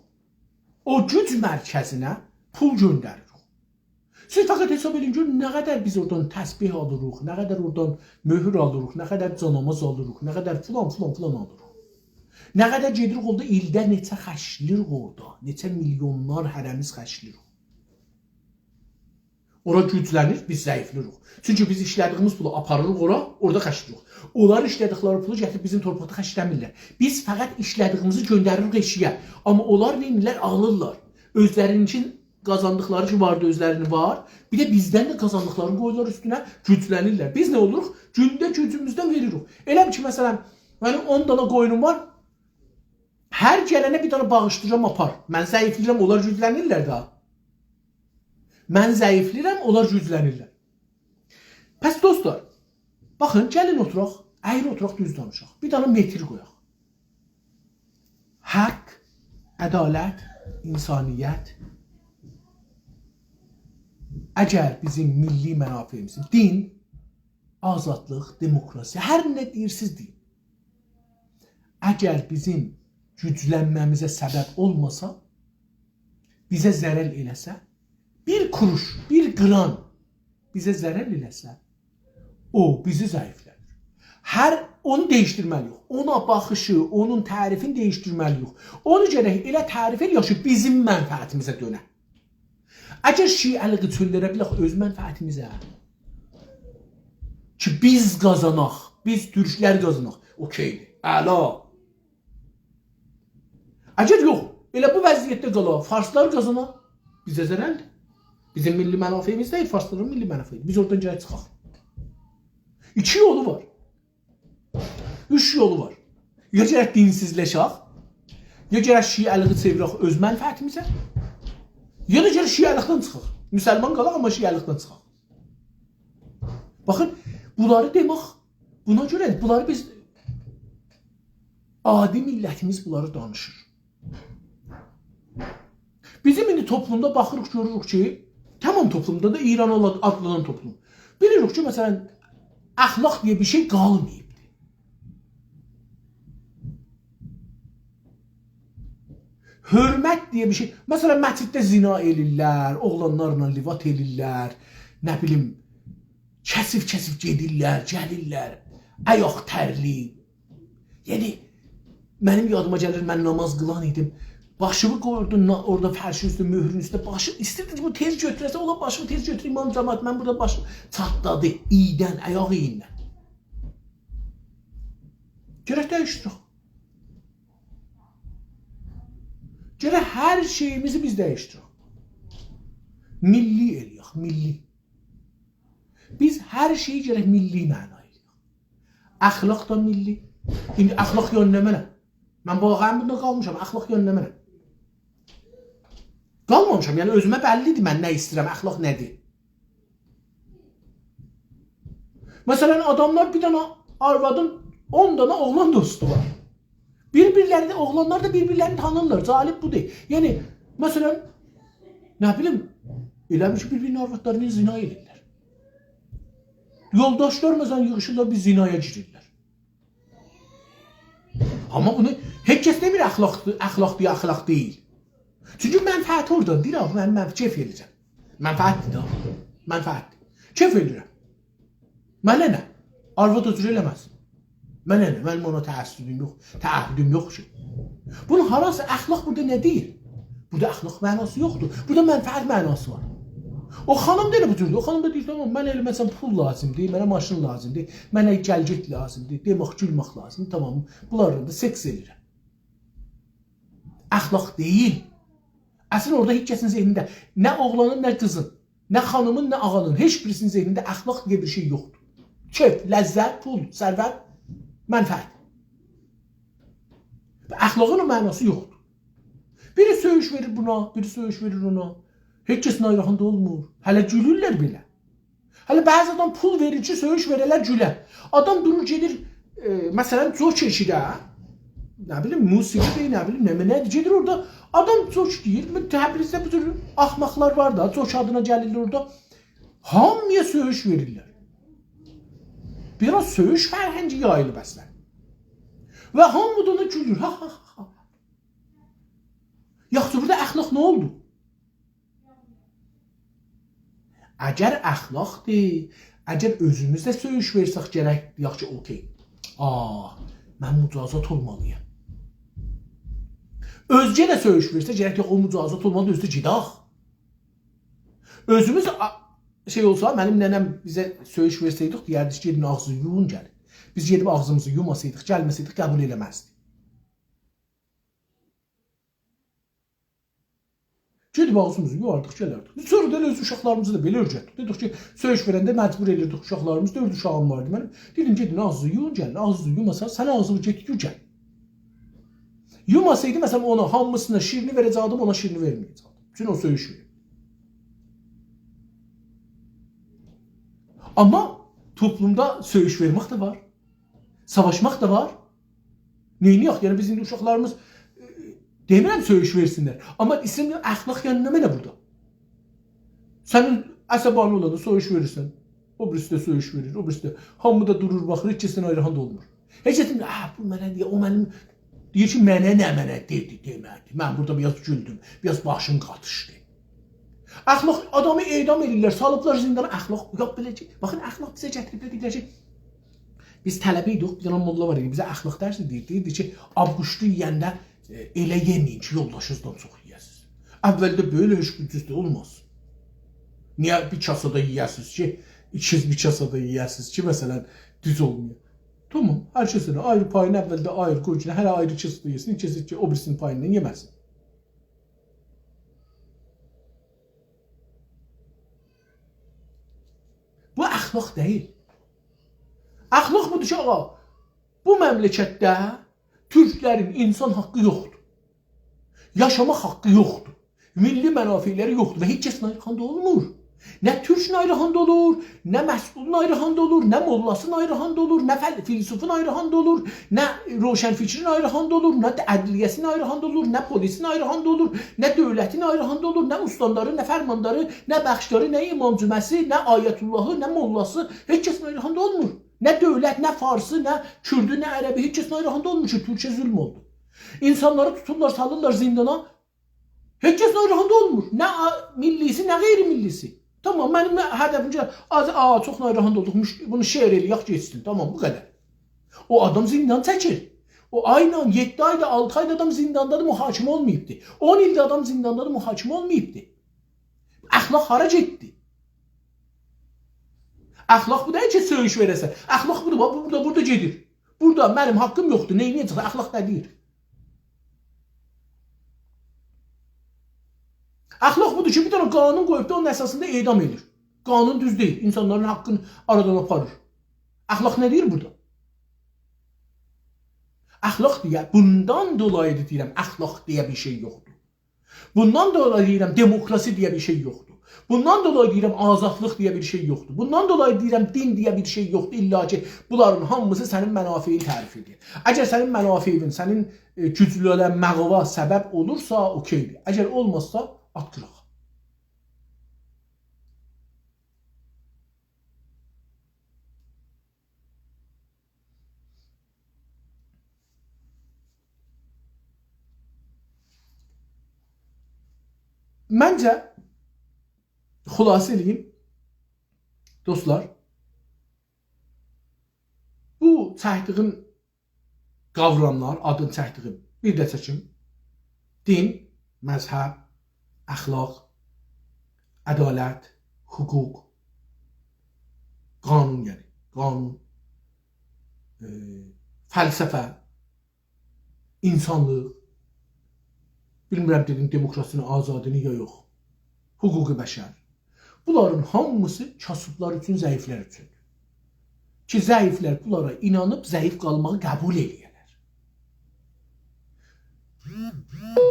o güc mərkəzinə pul göndəririk. Siz fəqət hesab edin, görün, nə qədər biz oradan təsbih alırıq, nə qədər oradan möhür alırıq, nə qədər canamaz alırıq, nə qədər filan alırıq. Nə qədər gedirik orada, ildə neçə xəşlirik orada, neçə milyonlar hərəmiz xəşlirik. Ora güclənir, biz zəiflirik. Çünki biz işlədiyimiz pulu aparırıq ora, orada xəşlirik. Onlar işlədikləri pulu gətirib bizim torpaqda xəşləmirlər. Biz fəqət işlədiyimizi göndəririk eşiyə. Amma onlar neyinlər? Alırlar. Özlərinin için qazandıqları ki vardı, özlərini var. Bir də bizdən də qazandıqlarını qoyurlar üstünə, güclənirlər. Biz nə oluruq? Gündə gücümüzdən veririk. Elə ki, məsələn, mənim 10 dana qoyunum var. Hər gələnə bir dana bağışlayacağım, apar. Mən zəiflirəm, onlar güclənirlər daha. Mən zəiflirəm, onlar güclənirlər. Pəs dostlar, baxın, gəlin oturaq, əyri oturaq, düz danışaq. Bir dana metri qoyaq. Haqq, ədalət, insaniyyət. Əgər bizim milli mənafeyimiz, din, azadlıq, demokrasi, hər nə deyirsiniz deyin. Əgər bizim güclənməmizə səbəb olmasa, bizə zərər eləsə, bir kuruş, bir qram bizə zərər eləsə, o bizi zəiflənir. Onu dəyişdirməliyik. Ona baxışı, onun tərifini dəyişdirməliyik. Onu gərək elə tərif eləyək ki, bizim mənfəətimizə dönə. Əgər şiəliqi çöllərə bilək öz mənfəətimizə, ki biz qazanaq, biz türklər qazanaq, okeydir, əla. Əgər yox, elə bu vəziyyətdə qala, farslar qazanaq, bizə zərərdir. Bizim milli mənafeyimiz deyil, farsların milli mənafeyimiz. Biz oradan gələk çıxaq. İki yolu var. Üç yolu var. Ya gərək dinsizləşək, ya gərək şiəliği çevirək öz mənfəətimizə, ya da gərək şiəliqdən çıxaq. Müsəlman qalaq, amma şiəliqdən çıxaq. Baxın, bunları demək, buna görə bunları biz, adi millətimiz bunları danışır. Bizim indi toplumda baxırıq, görürük ki, tamam toplumda da İran adlanan toplum. Bilirik ki, məsələn, əxlaq deyə bir şey qalmayıbdır. Hörmət deyə bir şey, məsələn, məsciddə zina elirlər, oğlanlarla livat elirlər, nə bilim, kəsif gedirlər, gəlirlər, ayaq tərli. Yəni, mənim yadıma gəlir, mən namaz qılan idim, başımı qoydum orada fərşin üstü, mührün üstü, başı istəyirdi ki, bu tez götürəsə, ola başımı tez götür, imam cəmaat, mən burada başım çatladı, iydən, ayaq iyindən. Gərək dəyişdirək. Gərək hər şeyimizi biz dəyişdirək. Milli eləyək, milli. Biz hər şeyi gərək milli məna eləyək. Əxlaq da milli. İndi əxlaq yönünə mənə. Mən bağayım bunda qalmışam, əxlaq yönünə mənə. Qalmamışam, yəni özümə bəllidir mən nə istəyirəm, əxlaq nədir. Məsələn, adamlar bir dənə arvadın 10 dənə oğlan dostu var. Bir-birlərini, oğlanlar da bir-birlərini tanırlar, zalib budur. Yəni, məsələn, nə bilim, eləmiş ki, bir-birinin arvadlarını zina edirlər. Yoldaşlar məsələn yığışırlar, bir zinaya girirlər. Amma bunu heç kəs demir əxlaq deyil. Çünki mənfəət oradan deyir, mən keyf edəcəm. Mənfəətdir da, mənfəətdir. Keyf edirəm. Mənə nə? Arvad özür eləməz. Mənə nə? Mənim ona təəhhüdüm yox ki. Bunun harası əxlaq burada nə deyil? Burada əxlaq mənası yoxdur. Burada mənfəət mənası var. O xanım da elə bu cürdür. O xanım da deyir, tamam, mən elə məsələn pul lazımdır, mənə maşın lazımdır, mənə gəlgit lazımdır, demək, gülmək lazımdır, tamam. Bunlarla da seks edirəm. Əxlaq deyil. Əslində orada heç kəsin zehnində nə oğlanın, nə qızın, nə xanımın, nə ağanın, heç birisinin zehnində əxlaq deyə bir şey yoxdur. Keyf, ləzzət, pul, sərvət, mənfəət. Əxlaqın o mənası yoxdur. Biri söyüş verir buna, biri söyüş verir ona. Heç kəsin ayrağında olmur. Hələ gülürlər belə. Hələ bəzi adam pul verir ki, söyüş verələr gülər. Adam durur gedir, məsələn, çox eşidə, nə bilim, musiqi deyil, nə bilim, nədir, gedir orada, adam çox deyir, Təbrizdə bu tür axmaqlar var da, çox adına gəlirlər orada, hamıya söyüş verirlər. Biraz söyüş fərhənci yayılıb əslən. Və hamı da ona gülür, ha. Yaxşı, burada əxlaq nə oldu? Əgər əxlaqdır, əgər özümüzdə söyüş versək gərək, yaxşı, okey. Mən mücazat olmalıyım. Özgə də söyüş versə gərək o mücazat olmalı, özdə cidaq. Özümüz şey olsa, mənim nənəm bizə söyüş versəydik, deyərdik ki, gedin ağzı yuyun gəlin. Biz gedib ağzımızı yumasaydık, gəlməsəydik, qəbul eləməzdik. Gedib ağzımızı yuardıq, gələrdik. Sonra da öz uşaqlarımızı da belə öyrətdik. Dedik ki, söyüş verəndə məcbur edirdik uşaqlarımız. 4 uşağım vardı mənim. Dedim, gedin ağzı yuyun gəlin, ağzı yumasa, sən ağzını get yu gəl. Yumasaydı, məsələn, ona hamısına şirini verəcəkdim, ona şirini verməyəcəkdim. Çünki o söyüş verir. Amma toplumda söyüş vermək də var. Savaşmaq da var. Neyniyək? Yəni, bizim uşaqlarımız demirəm söyüş versinlər. Amma istəyirəm, əxlaq yanına mənə burada. Sənin əsəbani olanda söyüş verirsən. O birisi də söyüş verir, o birisi də. Hamı da durur, baxır, heç kəsin ayrıhan da olmur. Heç kəsin, bu mənə deyə, o mənim... Deyir ki, mənə dedi, demədi. Mən burada biraz güldüm, biraz başım qatışdı. Əxlaq, adamı edam edirlər, salıblar zindana, əxlaq, yox, belə ki, baxın, əxlaq bizə gətiriblər, deyirlər ki, biz tələbə idik, bir dənə molla var idi, bizə əxlaq dərsi deyirdi ki, abquşdu yiyəndə elə yeməyin ki, yoldaşınızdan çox yiyəsiniz. Əvvəldə böyle heç gücüzdə olmaz. Niyə bir kasada yiyəsiniz ki, ikiz bir kasada yiyəsiniz ki, məsələn, düz olmuyor. Tamam, hər kəsələ ayrı payını əvvəldə ayrı qoy ki, hələ ayrı kasada yesin, ikisi ki, o birisinin payından yeməsin. Bu əxlaq deyil. Əxlaq budur ki, Bu məmləkətdə türklərin insan haqqı yoxdur. Yaşamaq haqqı yoxdur. Milli mənafeleri yoxdur və heç kəs Nayrxanda olmur. Nə türk Nayrxanda olur, nə məsul Nayrxanda olur, nə mollası Nayrxanda olur, nə filsufun Nayrxanda olur, nə roşənfikrin Nayrxanda olur, nə ədliyyəsi Nayrxanda olur, nə polisi Nayrxanda olur, nə dövləti Nayrxanda olur, nə ustaları, nə fərmanları, nə bəxşkarı, nə imam cüməsi, nə ayətullahı, nə mollası, heç kəs Nayrxanda olmur. Nə dövlət, nə farsı, nə kürdü, nə ərəbi, heç kəs Nayrxanda olmur ki, Türkçə zülm oldu. İnsanları tuturlar, salırlar zindana, heç kəs Nayrxanda olmur. Nə millisi, nə qeyri-millisi. Tamam, mənim hədəfimcə çox Nayrxanda olduq, bunu şeir eləyək geçsin. Tamam, bu qədər. O adam zindan çəkir. O ayla 7 ayda, 6 ayda adam zindandadır, mühakimə olmayıbdır. 10 ildə adam zindandadır, mühakimə olmayıbdır. Əxlaq hara getdi? Əxlaq bu deyil ki, söyüş verəsən. Əxlaq budur, burada gedir. Burada mənim haqqım yoxdur, neyniyəcək? Əxlaq nə deyir? Əxlaq budur ki, bir dənə qanun qoyub da onun əsasında edam edir. Qanun düz deyil, insanların haqqını aradan aparır. Əxlaq nə deyir burada? Əxlaq deyə, bundan dolayı deyirəm, əxlaq deyə bir şey yoxdur. Bundan dolayı deyirəm, demokrasi deyə bir şey yoxdur. Bundan dolayı deyirəm, azadlıq deyə bir şey yoxdur. Bundan dolayı deyirəm, din deyə bir şey yoxdur. İlla ki, bunların hamısı sənin mənafiyin tərif edir. Əgər sənin mənafiyin, sənin güclənməğına səbəb olursa, okeydir. Əgər olmazsa, at qıraq. Məncə, xülasə edeyim, dostlar, bu çəkdiyim qavramlar, adını çəkdiyim bir də çəkim, din, məzhəb, əxlaq, ədalət, hüquq, qanun yəni, qanun, fəlsəfə, insanlıq, bilmirəm dedim demokrasinin azadını ya yox, hüquqi bəşər. Bunların hamısı kasıblar üçün, zəiflər üçün. Ki, zəiflər bunlara inanıb zəif qalmağı qəbul edirlər.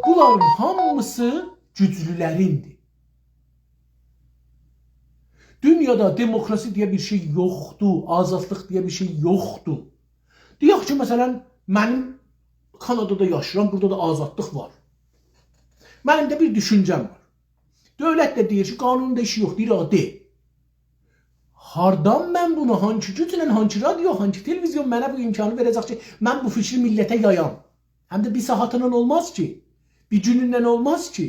Bunların hamısı güclülərindir. Dünyada demokrasi deyə bir şey yoxdur, azadlıq deyə bir şey yoxdur. Deyək ki, məsələn, mənim Kanadada yaşayıram, burada da azadlıq var. Mənim də bir düşüncəm var. Dövlət də deyir ki, qanunun da işi yox, iradə. Hardan mən bunu, hangi güclə, hangi radio, hangi televizyon mənə bu imkanı verəcək ki, mən bu fikri millətə yayam. Həm də bir saatından olmaz ki, bir günündən olmaz ki.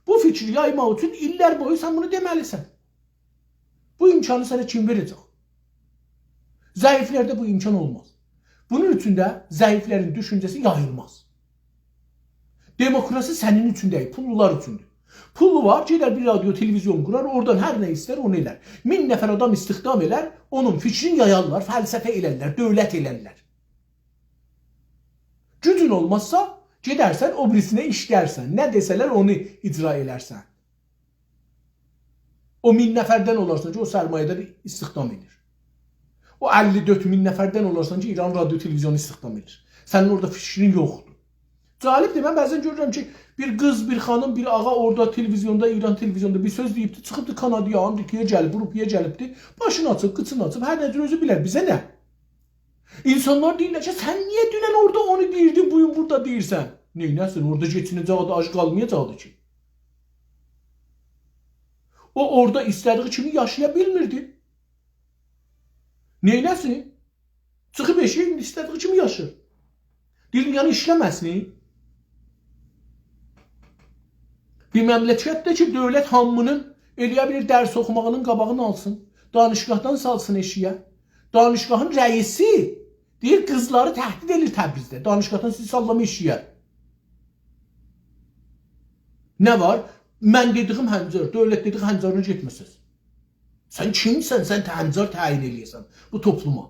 Bu fikri yaymaq üçün illər boyu sən bunu deməlisən. Bu imkanı sənə kim verəcək? Zəiflərdə bu imkan olmaz. Bunun üçün də zəiflərin düşüncəsi yayılmaz. Demokrasi sənin üçün deyil, pullular üçündür. Pullu var, gedər bir radio, televizyon qurar, oradan hər nə istər, onu elər. 1000 nəfər adam istihdam elər, onun fikrini yayarlar, fəlsəfə elərlər, dövlət elərlər. Gücün olmazsa, gedərsən, o birisinə işlərsən. Nə desələr, onu icra elərsən. O 1000 nəfərdən olarsan ki, o sərmayədə istihdam edir. O 54.000 nəfərdən olarsan ki, İran radio, televizyonu istihdam edir. Sənin orada fikrin yoxdur. Cəlibdir, mən bəzən görürəm ki, bir qız, bir xanım, bir ağa orada televizyonda, İran televizyonda bir söz deyibdir, çıxıbdır Kanadaya, Amerikaya gəlib, Rupiyə gəlibdir, başını açıb, qıçını açıb, hər nədir özü bilər, bizə nə? İnsanlar deyirlər ki, sən niyə dünən orada onu deyirdin, bugün burada deyirsən? Neynəsin, orada geçinəcək, ac qalmayacaqdı ki. O orada istədiği kimi yaşaya bilmirdi. Neynəsin? Çıxıb eşiyə istədiği kimi yaşır. Dünyanı işləməsini, bir məmləkətdə ki, dövlət hamının eləyə bilir dərs oxumağının qabağını alsın, danışqahdan salsın eşiyə. Danışqahın rəisi deyir, qızları təhdid edir Təbrizdə. Danışqahdan sizi sallama eşiyə. Nə var? Mən dediyim həncər, dövlət dediyi həncərına getməsiniz. Sən kimsən? Sən həncər təyin eləyəsən bu topluma.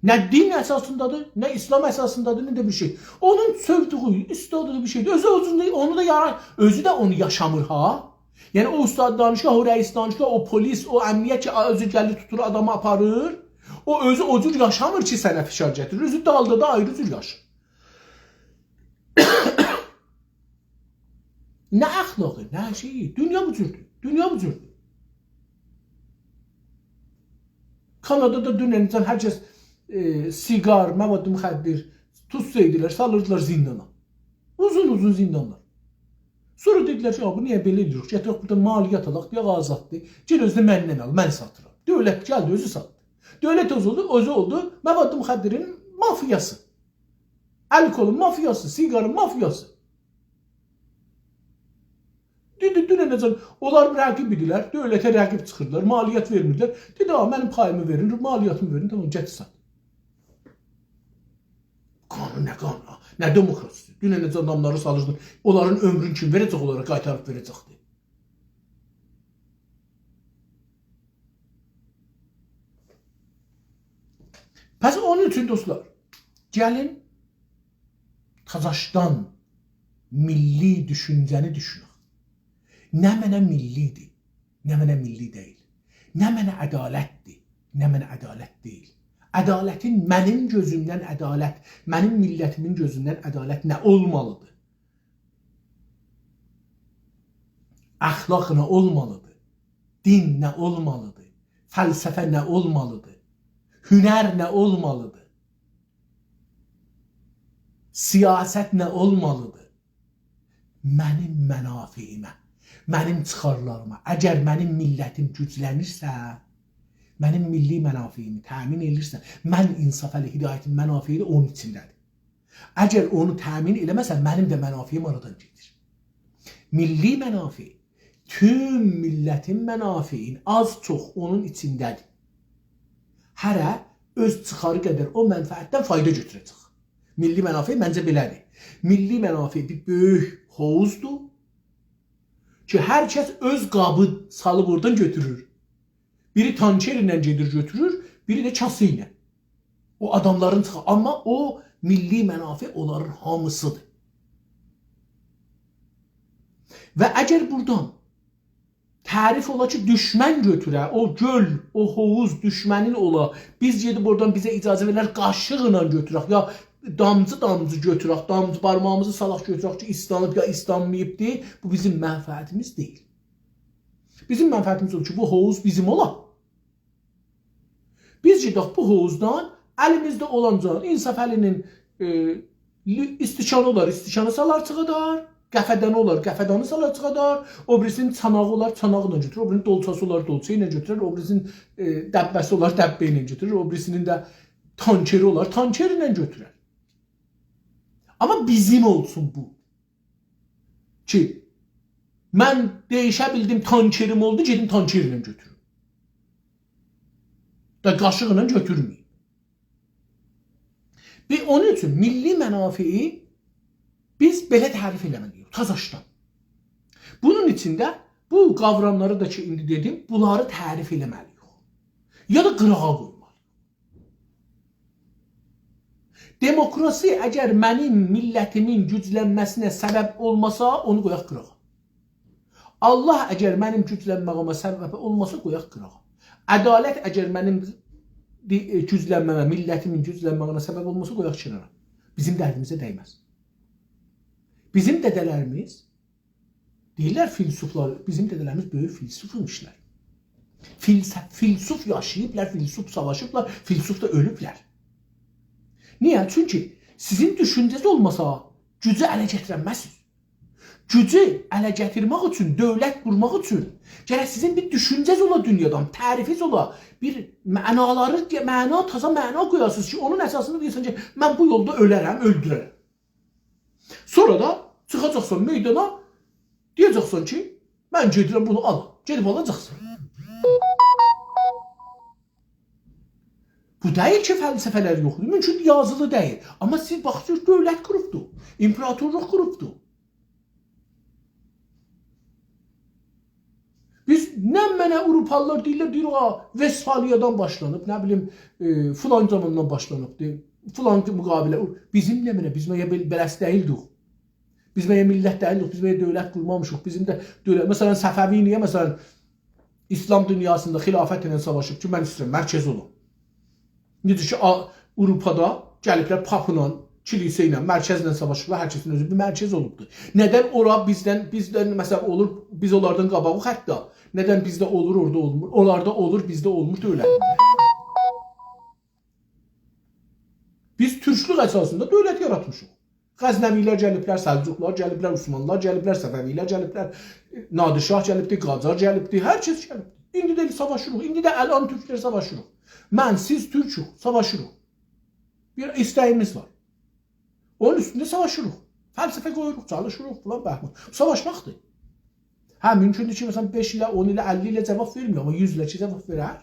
Nə din əsasındadır, nə İslam əsasındadır, nə də bir şey. Onun sövdüğü, istədiği bir şeydir. Onu da yarar, özü də onu yaşamır ha. Yəni o ustad danışqah, o rəis danışqah, o polis, o əmniyyət ki, özü gəlir tutur adamı aparır. O özü o cür yaşamır ki sənə fişar gətirir. Özü dalda da ayrı cür yaşır. Nə əxlaqı, nə şeyi. Dünya bu cürdür. Dünya bu cürdür. Kanadada dünənəcən hər kəs sigar, məvad müxəddir, tuz eydilər, salırdılar zindana. Uzun zindanlar. Sonra dedilər ki, bu niyə belə edirik? Gətirək burada maliyyət alaq, deyək azaddır. Gel özünü məndən al, mən satıram. Dövlət gəldi, özü satdı. Dövlət özü oldu, məvad müxəddirin mafiyası. Alkolun mafiyası, sigarın mafiyası. Dünənəcən onlar rəqib idilər, dövlətə rəqib çıxırdılar, maliyyət vermirdilər. Dedi, mənim payımı verin, maliyyətimi verin, tamam, gətir sat. Qanun nə qanun, nə demokrasidir. Dünənəcən adamları salırdı, onların ömrün kim verəcək, onlara qaytarıb verəcəkdir. Pəs onun üçün dostlar, gəlin Tazaşdan milli düşüncəni düşünək. Nə mənə millidir, nə mənə milli deyil. Nə mənə ədalətdir, nə mənə ədalət deyil. Ədalətin mənim gözümdən ədalət, mənim millətimin gözündən ədalət nə olmalıdır? Əxlaq nə olmalıdır? Din nə olmalıdır? Fəlsəfə nə olmalıdır? Hünər nə olmalıdır? Siyasət nə olmalıdır? Mənim mənafeyimə, mənim çıxarlarıma, əgər mənim millətim güclənirsə, mənim milli mənafeyimi təmin edirsə, mən insaf əli hidayətin mənafeyi onun içindədir. Əgər onu təmin eləməsə, mənim də mənafeyim aradan gedir. Milli mənafey, tüm millətin mənafeyin az-çox onun içindədir. Hərə öz çıxarı qədər o mənfəətdən fayda götürəcək. Milli mənafey məncə belədir. Milli mənafey bir böyük hovuzdur ki, hər kəs öz qabı salıb oradan götürür. Biri tanker ilə gedir götürür, biri də kası ilə. O adamların çıxar. Amma o milli mənafey onların hamısıdır. Və əgər buradan tərif ola ki, düşmən götürə, o göl, o hovuz düşmənin ola, biz gedib oradan bizə icazə verilər, qaşıqla götürək, ya damcı götürək, damcı barmağımızı salaq götürək ki, islanıb ya islanmayıbdır, bu bizim mənfəətimiz deyil. Bizim mənfəətimiz olur ki, bu hovuz bizim ola. Biz gedək bu hovuzdan əlimizdə olan can, insaf əlinin istikanı olar, istikanı salar çıxadar, qəfədanı olar, qəfədanı salar çıxadar, o birisinin çanağı olar, çanağıyla götürür, o birisinin dolçası olar, dolça ilə götürür, o birisinin dəbbəsi olar, dəbbə ilə götürür, o birisinin də tankeri olar, tanker ilə götürər. Amma bizim olsun bu. Ki, mən değişə bildim, tankerim oldu, gedim tanker ilə götürürüm. Da qaşıqla götürməyim. Və onun üçün milli mənafeyi biz belə tərif eləməliyik, Tazaşdan. Bunun içində bu qavramları da ki, indi dedim, bunları tərif eləməliyik. Ya da qırağa qoymalıyıq. Demokrasi əgər mənim millətimin güclənməsinə səbəb olmasa, onu qoyaq qırağa. Allah əgər mənim güclənməyimə səbəb olmasa, qoyaq qırağa. Ədalət əgər mənim güclənməmə, millətimin güclənməyinə səbəb olmasa, qoyaq kənara. Bizim dərdimizə dəyməz. Bizim dədələrimiz, deyirlər filsuflar, bizim dədələrimiz böyük filsuf imişlər. Filsuf yaşayıblar, filsuf savaşıblar, filsuf da ölüblər. Niyə? Çünki sizin düşüncəsi olmasa, gücü ələ gətirənməzsiniz. Gücü ələ gətirmək üçün, dövlət qurmaq üçün gərək sizin bir düşüncəz ola dünyadan, tərifiz ola, bir mənaları, taza məna qoyasınız ki, onun əsasında deyirsən ki, mən bu yolda ölərəm, öldürərəm. Sonra da çıxacaqsan meydana, deyəcəksən ki, mən gedirəm bunu alım, gedib alacaqsan. Bu deyil ki, fəlsəfələr yoxdur, mümkün yazılı deyil. Amma siz baxsınız, dövlət qurubdur, imperatorluq qurubdur. Biz nə mənə Avropalılar deyirlər, Vestfaliyadan başlanıb, nə bilim, filan zamandan başlanıb, filan müqabilə. Bizim nə mənə, biz məyə beləsi deyildik. Biz məyə millət deyildik, biz məyə dövlət qurmamışıq. Bizim də dövlət, məsələn, Səfəvi niyə, məsələn, İslam dünyasında xilafət ilə savaşıb ki, mən istəyirəm, mərkəz olun. Necə ki, Avropada gəliblər papla, kilisə ilə, mərkəzlə savaşırlar, hər kəsin özü bir mərkəz olubdur. Nədən ora bizdən məsələn olur, biz onlardan qabağı hətta, nədən bizdə olur, orada olmur, onlarda olur, bizdə olmur dövlət. Biz türklük əsasında dövlət yaratmışıq. Qəznəvilər gəliblər, Səlcuqlar gəliblər, Osmanlılar gəliblər, Səfəvilər gəliblər, Nadirşah gəlibdir, Qacar gəlibdir, hər kəs gəlibdir. İndi də savaşırıq, indi də əlan türklər savaşırıq. Mən, siz türkük, savaşırıq. Bir istəyimiz var. Onun üstündə savaşırıq. Fəlsəfə qoyuruq, çalışırıq, falan bəhmə. Savaşmaqdır. Hə, mümkündür ki, məsələn 5 ilə, 10 ilə, 50 ilə cavab vermiyor, amma 100 ilə ki, cavab verər.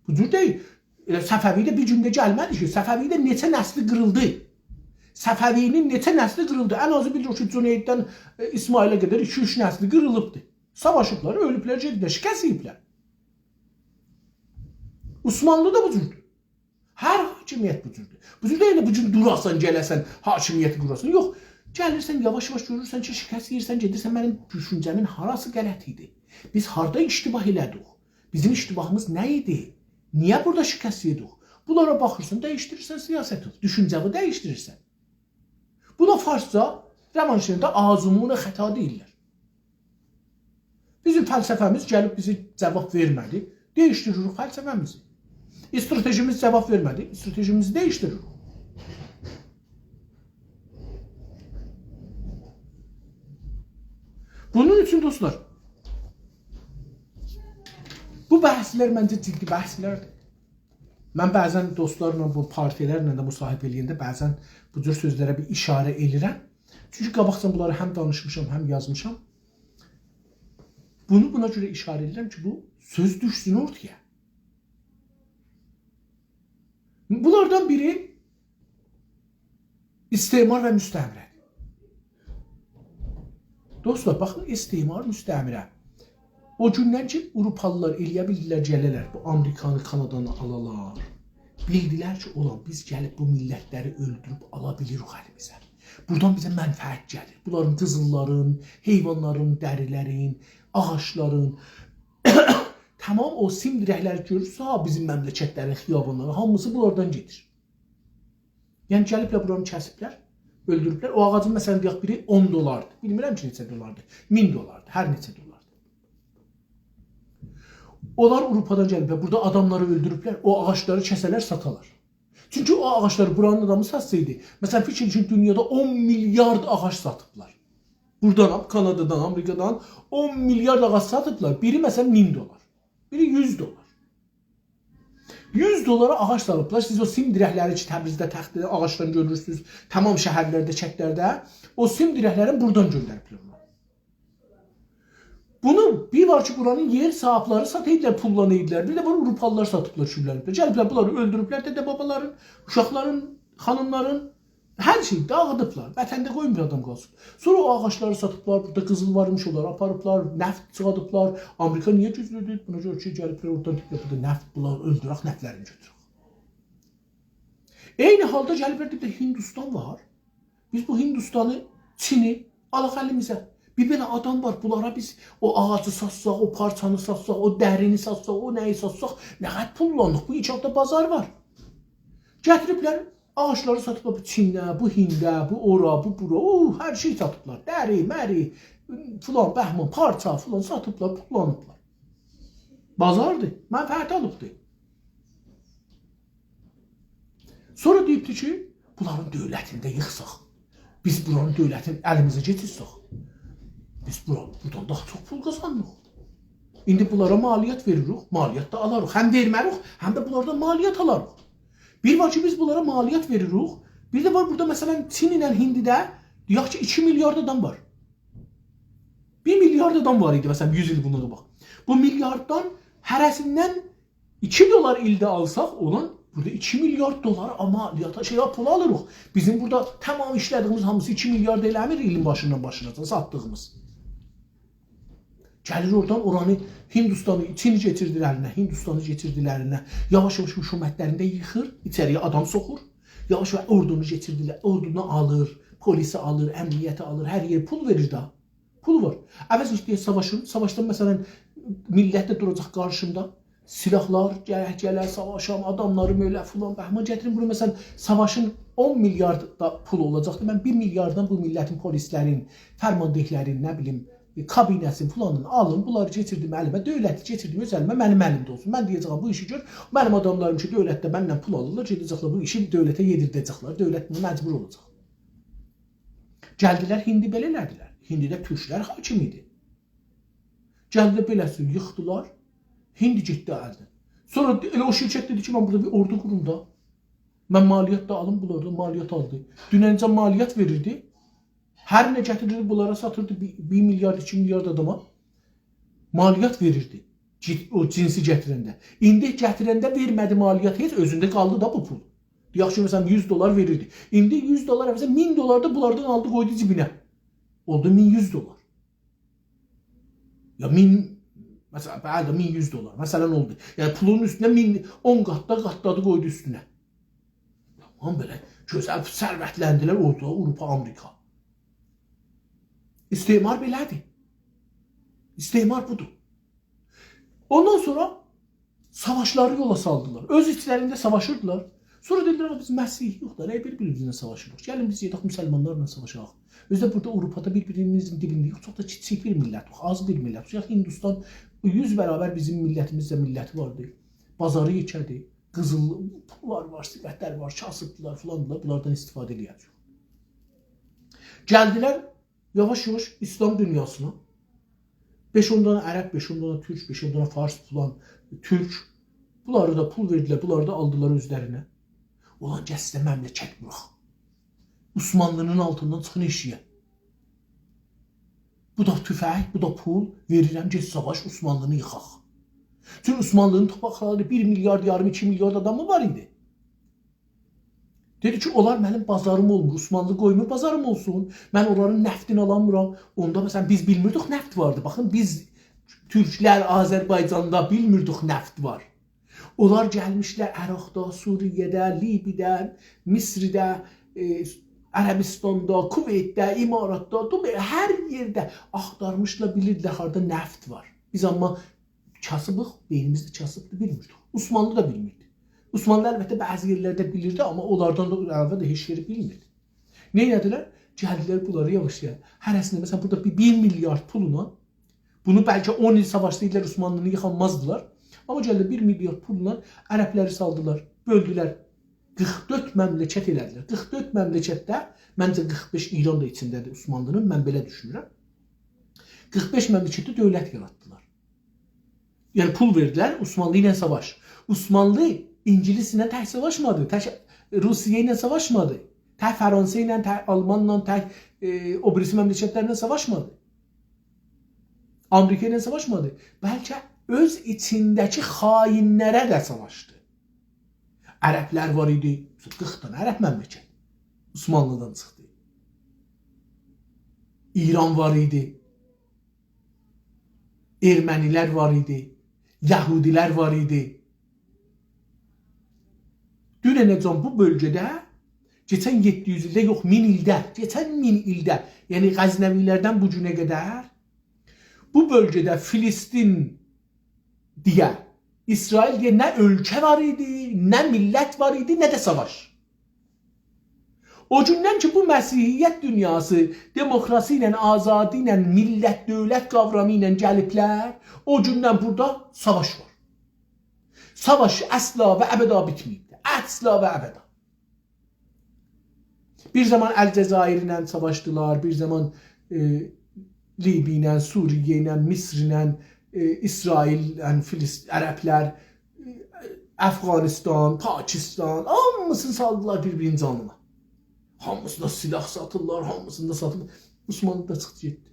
Bu cür deyil. Səfəvi də bir gündə gəlmədi ki, Səfəvi də neçə nəsli qırıldı. Səfəvinin neçə nəsli qırıldı. Ən azı bilir ki, Cüneyddən İsmailə qədər 2-3 nəsli qırılıbdır. Savaşıblar, ölüblər, gediblər, şikəst yiyiblər. Osmanlı da bu cürdür. Hər hakimiyyət bu cürdür. Bu cür deyil, bu cür durasan, gələsən, hakimiyyəti qurasan. Yox, gəlirsən, yavaş-yavaş görürsən ki, şikəst yiyirsən, gedirsən, mənim düşüncəmin harası qələt idi. Biz harada iştibah elədik? Bizim iştibahımız nə idi? Niyə burada şikəst yedik? Bunlara baxırsan, dəyişdirirsən siyasəti, düşüncəni dəyişdirirsən. Buna farsca, Rəvanşirində azumuna xəta deyirlər. Bizim fəlsəfəmiz gəlib bizi cavab vermədi, dəyişdiririk fəlsəfəmizi. Stratejimiz cavab vermədi, stratejimizi dəyişdiririk. Bunun üçün dostlar, bu bəhslər məncə ciddi bəhslərdir. Mən bəzən dostlarla, bu partilərlə də müsahibə eləyəndə bəzən bu cür sözlərə bir işarə elirəm. Çünki qabaqcan bunları həm danışmışam, həm yazmışam. Bunu buna görə işarə edirəm ki, bu söz düşsün ortaya. Bunlardan biri istimar və müstəmirə. Dostlar, baxın, istimar, müstəmirə. O gündən ki, Avropalılar eləyə bildilər, gələrlər, bu Amerikanı, Kanadanı alalar. Bildilər ki, biz gəlib bu millətləri öldürüb ala bilirik əlimizə. Buradan bizə mənfəət gəlir. Bunların qızılların, heyvanların, dərilərin, ağaçların, tamam o simdirəkləri görürsə, bizim məmləkətlərin xiyabanları, hamısı bunlardan gedir. Yəni, gəliblər, buranı kəsiblər, öldürüblər. O ağacın, məsələn, deyək, biri 10 dolardır. Bilmirəm ki, neçə dolardır. 1000 dolardır, hər neçə dolardır. Onlar Avropadan gəliblər, burada adamları öldürüblər, o ağaçları kəsələr, satalar. Çünki o ağaçları buranın adamı satsaydı, məsələn, fikir üçün dünyada 10 milyard ağaç satıblar. Buradan, Kanadadan, Amerikadan 10 milyard ağaç satıblar. Biri məsələn 1000 dolar, biri 100 dolar. 100 dolara ağaç satıblar. Siz o sim dirəkləri ki, Təbrizdə, Təxtdə ağaçlarını görürsünüz, tamam şəhərlərdə, çəklərdə, o sim dirəklərini buradan göndəriblər. Bunu bir var ki, buranın yer sahipləri satıydılar, pullanıydılar. Bir də var Avropalılar satıblar, şübhəliblər. Gəliblər, bunları öldürüblər, dədə babaların, uşaqların, xanımların, hər şeyi dağıdıblar. Vətəndə qoyun bir adam qalsın. Sonra o ağaçları satıblar, burada qızıl varmış, onları aparıblar, nəft çıxadıblar. Amerika niyə güclüdür? Buna görə ki, gəliblər, oradan deyiblər, burada nəft, bunlar öldürək, nəftlərini götürək. Eyni halda gəliblər, deyiblər, Hindistan var. Biz bu Hindistanı, Çini alaq əlimizə. Bir belə adam var, bunlara biz o ağacı satsaq, o parçanı satsaq, o dərini satsaq, o nəyi satsaq, nə qədər pullanıq, bu icadda bazar var. Gətiriblər, ağaçları satıblar bu Çində, bu Hində, bu ora, bu bura, hər şey satıblar. Dəri, məri, filan, bəhman, parça, filan satıblar, pullanıblar. Bazardır, mənfəət alıbdır. Sonra deyibdi ki, bunların dövlətində yıxsaq, biz buranın dövlətin əlimizə getirsək, biz buradan daha çox pul qazanırıq. İndi bunlara maliyyət veririk, maliyyət də alarıq. Həm vermərik, həm də bunlardan maliyyət alarıq. Bir var ki, biz bunlara maliyyət veririk. Bir də var burada, məsələn, Çin ilə Hindidə, deyək ki, 2 milyard adam var. 1 milyard adam var idi, məsələn, 100 il bunlara bax. Bu milyarddan hərəsindən 2 dolar ildə alsaq, olan burada 2 milyard dolar maliyyata pul alırıq. Bizim burada tamam işlədiyimiz hamısı 2 milyard eləmir ilin başından başına satdığımız. Gəlir oradan oranı Hindistanı, Çini getirdilərinə, Hindistanı getirdilərinə, yavaş-yavaş hökumətlərində yıxır, içəriyə adam soxur, yavaş-yavaş ordunu getirdilər, ordunu alır, polisi alır, əmniyyəti alır, hər yer pul verir da. Pul var. Əvəz deyək, savaşın, savaşdan məsələn millət də duracaq qarşımda, silahlar, gələ, savaşam, adamları mölə filan, bəhman gətirin bunu. Məsələn, savaşın 10 milyard da pul olacaqdı. Mən 1 milyardan bu millətin polislərin, fərmandehlərin, nə bilim, kabinəsin filanını alın, bunları getirdim əlimə, dövləti getirdim öz əlimə, mənim əlimdə olsun. Mən deyəcəm, bu işi gör, mənim adamlarım ki, dövlətdə məndən pul alırlar, gedəcəklər, bu işi dövlətə yedirdəcəklər, dövlət bunu məcbur olacaq. Gəldilər, hindi belə elədilər. Hindidə türklər hakim idi. Gəldilər, beləsi yıxdılar, hindi getdi əldən. Sonra elə o şirkət dedi ki, mən burada bir ordu qurum da, mən maliyyat da alım, bunlardan maliyyat aldı. Dünəncə maliyyat verirdi, hər nə gətirirdi, bunlara satırdı 1 milyard, 2 milyard adama maliyyat verirdi o cinsi gətirəndə. İndi gətirəndə vermədi maliyyat, heç özündə qaldı da bu pul. Yaxşı, məsələn, 100 dolar verirdi. İndi 100 dolar, məsələn, 1000 dolar da bunlardan aldı, qoydu cibinə. Oldu 1100 dolar. Ya 1000, məsələn, bəli, 1100 dolar, məsələn, oldu. Yəni, pulun üstünə 10 qatladı, qoydu üstünə. Tamam, belə gözəl sərvətləndilər orada, Avropa, Amerika. İstemar belədir. İstemar budur. Ondan sonra savaşları yola saldılar. Öz içlərində savaşırdılar. Sonra dedilər, biz Məsih yoxdur, bir-birimizlə savaşırıq. Gəlin biz yedək müsəlmanlarla savaşaq. Özdə burada Avropada bir-birimizin dibində yox, çox da kiçik bir millət, az bir millət. Hindistan 100 bərabər bizim millətimizlə milləti vardı. Bazarı yekədi, qızıl pullar var, sifətlər var, kasıbdılar filandılar, bunlardan istifadə edəcək. Gəldilər yavaş-yavaş İslam dünyasına. 5-10 dana ərəb, 5-10 dana türk, 5-10 dana fars filan, türk. Bunları da pul verdilər, bunları da aldılar özlərinə. Olan gəsdə məmləkət bıraq. Osmanlının altından çıxın eşiyə. Bu da tüfək, bu da pul, verirəm, get savaş, Osmanlını yıxaq. Çünki Osmanlının topaqları 1 milyard, yarım, 2 milyard adamı var idi. Dedi ki, onlar mənim bazarım olmur, Osmanlı qoymur, bazarım olsun. Mən onların nəftini alamıram. Onda məsələn, biz bilmirdik nəft vardı. Baxın, biz türklər Azərbaycanda bilmirdik nəft var. Onlar gəlmişlər Əraqda, Suriyədə, Libidə, Misridə, Ərəbistanda, Kuveytdə, İmaratda, hər yerdə axtarmışlar, bilirdilər, harada nəft var. Biz amma kasıbıq, beynimizdə kasıbdır, bilmirdik. Osmanlı da bilmirdi. Osmanlı əlbəttə bəzi yerlərdə bilirdi, amma onlardan da əlavə də heç yeri bilmirdi. Nə edilər? Gəldilər bunları yavaş-yavaş. Hərəsində, məsələn, burada 1 milyard puluna, bunu bəlkə 10 il savaşdırdılar, Osmanlını yıxanmazdılar. Amma gəldilər 1 milyard puluna ərəbləri saldılar, böldülər. 44 məmləkət elədilər. 44 məmləkətdə, məncə 45 İran da içindədir Osmanlının, mən belə düşünürəm. 45 məmləkətdə dövlət yaratdılar. Yəni pul verdilər, Osmanlı ilə savaş. Osmanlı İngilislə tək savaşmadı, tək Rusiya ilə savaşmadı, tək Fransa ilə, tək Almanla, tək o birisi məmləkətlərlə savaşmadı. Amerika ilə savaşmadı. Bəlkə öz içindəki xainlərə də savaşdı. Ərəblər var idi, 40 dənə ərəb məmləkət Osmanlıdan çıxdı. İran var idi, Ermənilər var idi, Yahudilər var idi. Dünənəcən bu bölgədə, keçən 700 ildə, yox 1000 ildə, keçən 1000 ildə, yəni Qəznəvilərdən bu günə qədər, bu bölgədə Filistin deyə, İsrail deyə nə ölkə var idi, nə millət var idi, nə də savaş. O gündən ki, bu Məsihiyyət dünyası demokrasi ilə, azadi ilə, millət, dövlət qavramı ilə gəliblər, o gündən burada savaş var. Savaş əsla və əbəda bitməyib. Əsla və əbəda. Bir zaman Əlcəzair ilə savaşdılar, bir zaman Libi ilə, Suriyə ilə, Misr ilə, İsrail, ərəblər, Əfqanistan, Pakistan, hamısını saldılar bir-birinin canına. Hamısında silah satırlar, hamısında satırlar. Osmanlı da çıxdı getdi.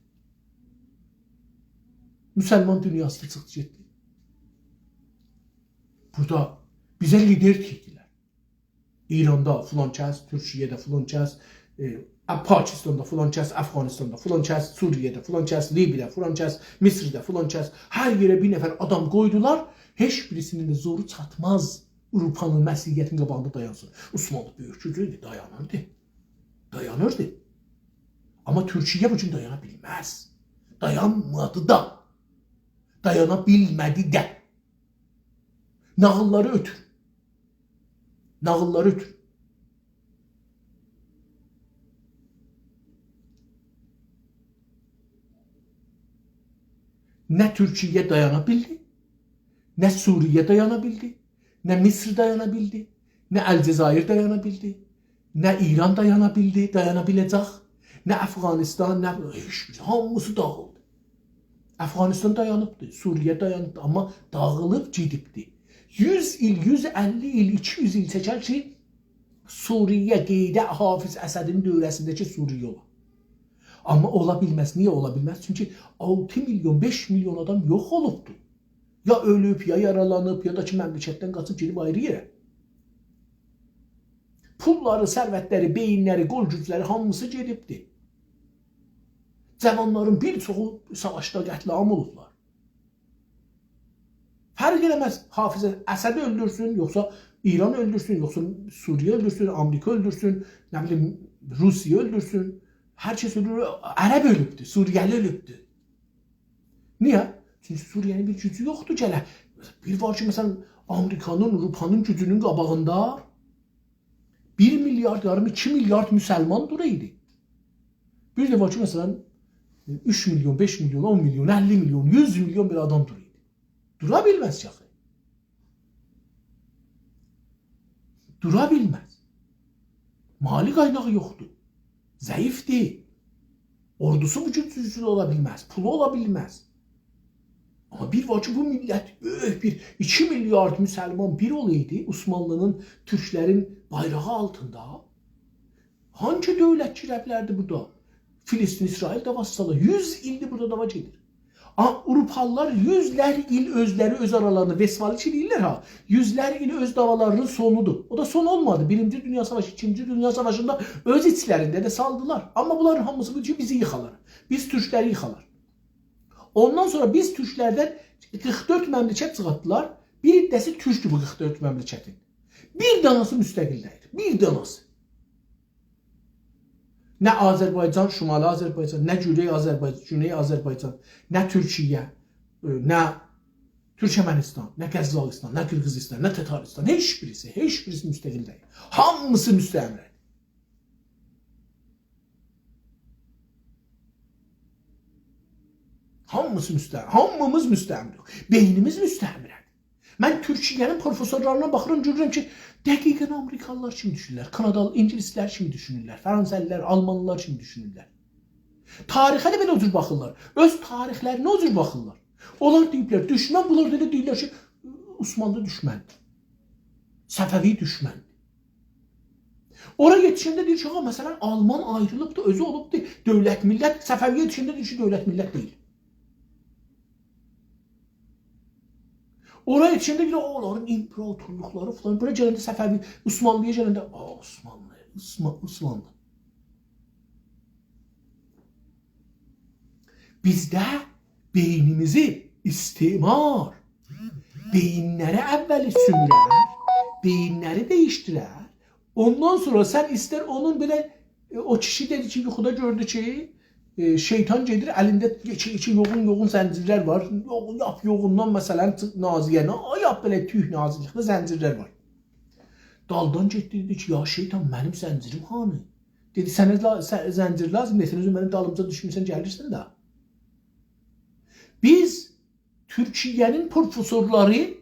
Müsəlman dünyası da çıxdı getdi. Burada bizə lider tikdilər. İranda filan kəs, Türkiyədə filan kəs, Pakistanda filan kəs, Əfqanistanda filan kəs, Suriyədə filan kəs, Libidə filan kəs, Misrdə filan kəs. Hər yerə bir nəfər adam qoydular. Heç birisinin də zoru çatmaz Avropanın Məsihiyyətin qabağında dayansın. Osmanlı böyük güclüydü, dayanırdı. Dayanırdı. Amma Türkiyə bu gün dayana bilməz. Dayanmadı da. Dayana bilmədi də. Nağılları ötür. Nağılları ötür. Nə Türkiyə dayana bildi, nə Suriyə dayana bildi, nə Mısır dayana bildi, nə Əlcəzair dayana bildi, nə İran dayana bildi, dayana biləcək, nə Əfqanistan, nə hiçbir hamısı dağıldı. Əfqanistan dayanıbdı, Suriyə dayanıbdı, amma dağılıb gedibdi. 100 il, 150 il, 200 il çəkər ki, Suriyə qeydə Hafiz Əsədin dövrəsindəki Suriyə olar. Amma ola bilməz. Niyə ola bilməz? Çünki 6 milyon, 5 milyon adam yox olubdu. Ya ölüb, ya yaralanıb, ya da ki məmləkətdən qaçıb gedib ayrı yerə. Pulları, sərvətləri, beyinləri, qol gücləri hamısı gedibdi. Cavanların bir çoxu savaşda qətliam olublar. Fərq eləməz. Hafiz Əsədi öldürsün, yoxsa İran öldürsün, yoxsa Suriyə öldürsün, Amerika öldürsün, nə bilim, Rusiya öldürsün. Hər kəs ölür, Ərəb ölübdür, Suriyəli ölübdür. Niyə? Çünki Suriyenin bir gücü yoxdur gələ. Bir var ki, məsələn, Amerikanın, Avropanın gücünün qabağında 1 milyard, yarım 2 milyard müsəlman duraydı. Bir də var ki, məsələn, 3 milyon, 5 milyon, 10 milyon, 50 milyon, 100 milyon bir adam duraydı. Dura bilməz ki. Dura bilməz. Mali qaynağı yoxdur. Zəifdir. Ordusu bu gücsüzlüğü ola bilməz. Pulu ola bilməz. Amma bir var ki, bu millət böyük bir 2 milyard müsəlman bir olaydı Osmanlının, Türklərin bayrağı altında. Hangi dövlət girə bilərdi burada? Filistin, İsrail davassalı 100 ildir burada dava gedir. Avrupalılar yüzlər il özləri öz aralarını Vesfaliç deyirlər ha. Yüzlər il öz davalarının sonudur. O da son olmadı. Birinci Dünya Savaşı, İkinci Dünya Savaşında öz içlərində də saldılar. Amma bunların hamısı bu ki bizi yıxalar. Biz Türkləri yıxalar. Ondan sonra biz Türklərdən 44 məmləkət çıxartdılar. Bir iddəsi Türkdür bu 44 məmləkətin. Bir danası müstəqildəyir. Bir danası. Nə Azərbaycan, Şimali Azərbaycan, nə Güney Azərbaycan, Güney Azərbaycan, nə Türkiyə, nə Türkmənistan, nə Qəzaqistan, nə Qırğızistan, nə Tataristan, heç birisi müstəqil deyil. Hamısı müstəmrədir. Hamımız müstəmrədik. Beynimiz müstəmrədir. Mən Türkiyənin professorlarına baxıram, görürəm ki, dəqiqən Amerikalılar kimi düşünürlər, Kanadalı, İngilislər kimi düşünürlər, Fransəlilər, Almanlılar kimi düşünürlər. Tarixə də belə o cür baxırlar. Öz tarixlərinə o cür baxırlar. Onlar deyiblər, düşmən, bunlar da deyirlər ki, Osmanlı düşməndir. Səfəvi düşməndir. Ora yetişəndə deyir ki, məsələn, Alman ayrılıbdır, özü olubdur, dövlət, millət, Səfəviyə yetişəndə deyir ki, dövlət, millət deyil. Oraya yetişəndə görə onların imperatorluqları falan. Buraya gələndə Səfəvi, Osmanlıya gələndə Osmanlı. Bizdə beynimizi istimar, beyinləri əvvəli sümürər, beyinləri dəyişdirər. Ondan sonra sən istər onun belə, o kişi dedi ki, yuxuda gördü ki, şeytan gedir, əlində yoğun zəncirlər var. Yap yoğundan məsələn naziyyə, yap belə tüy nazirlikdə zəncirlər var. Daldan getdi, dedi ki, ya şeytan mənim zəncirim hanı? Dedi, sənə zəncir lazım, desiniz, mənim dalımıza düşmüşsən, gəlirsən də. Biz Türkiyənin professorları,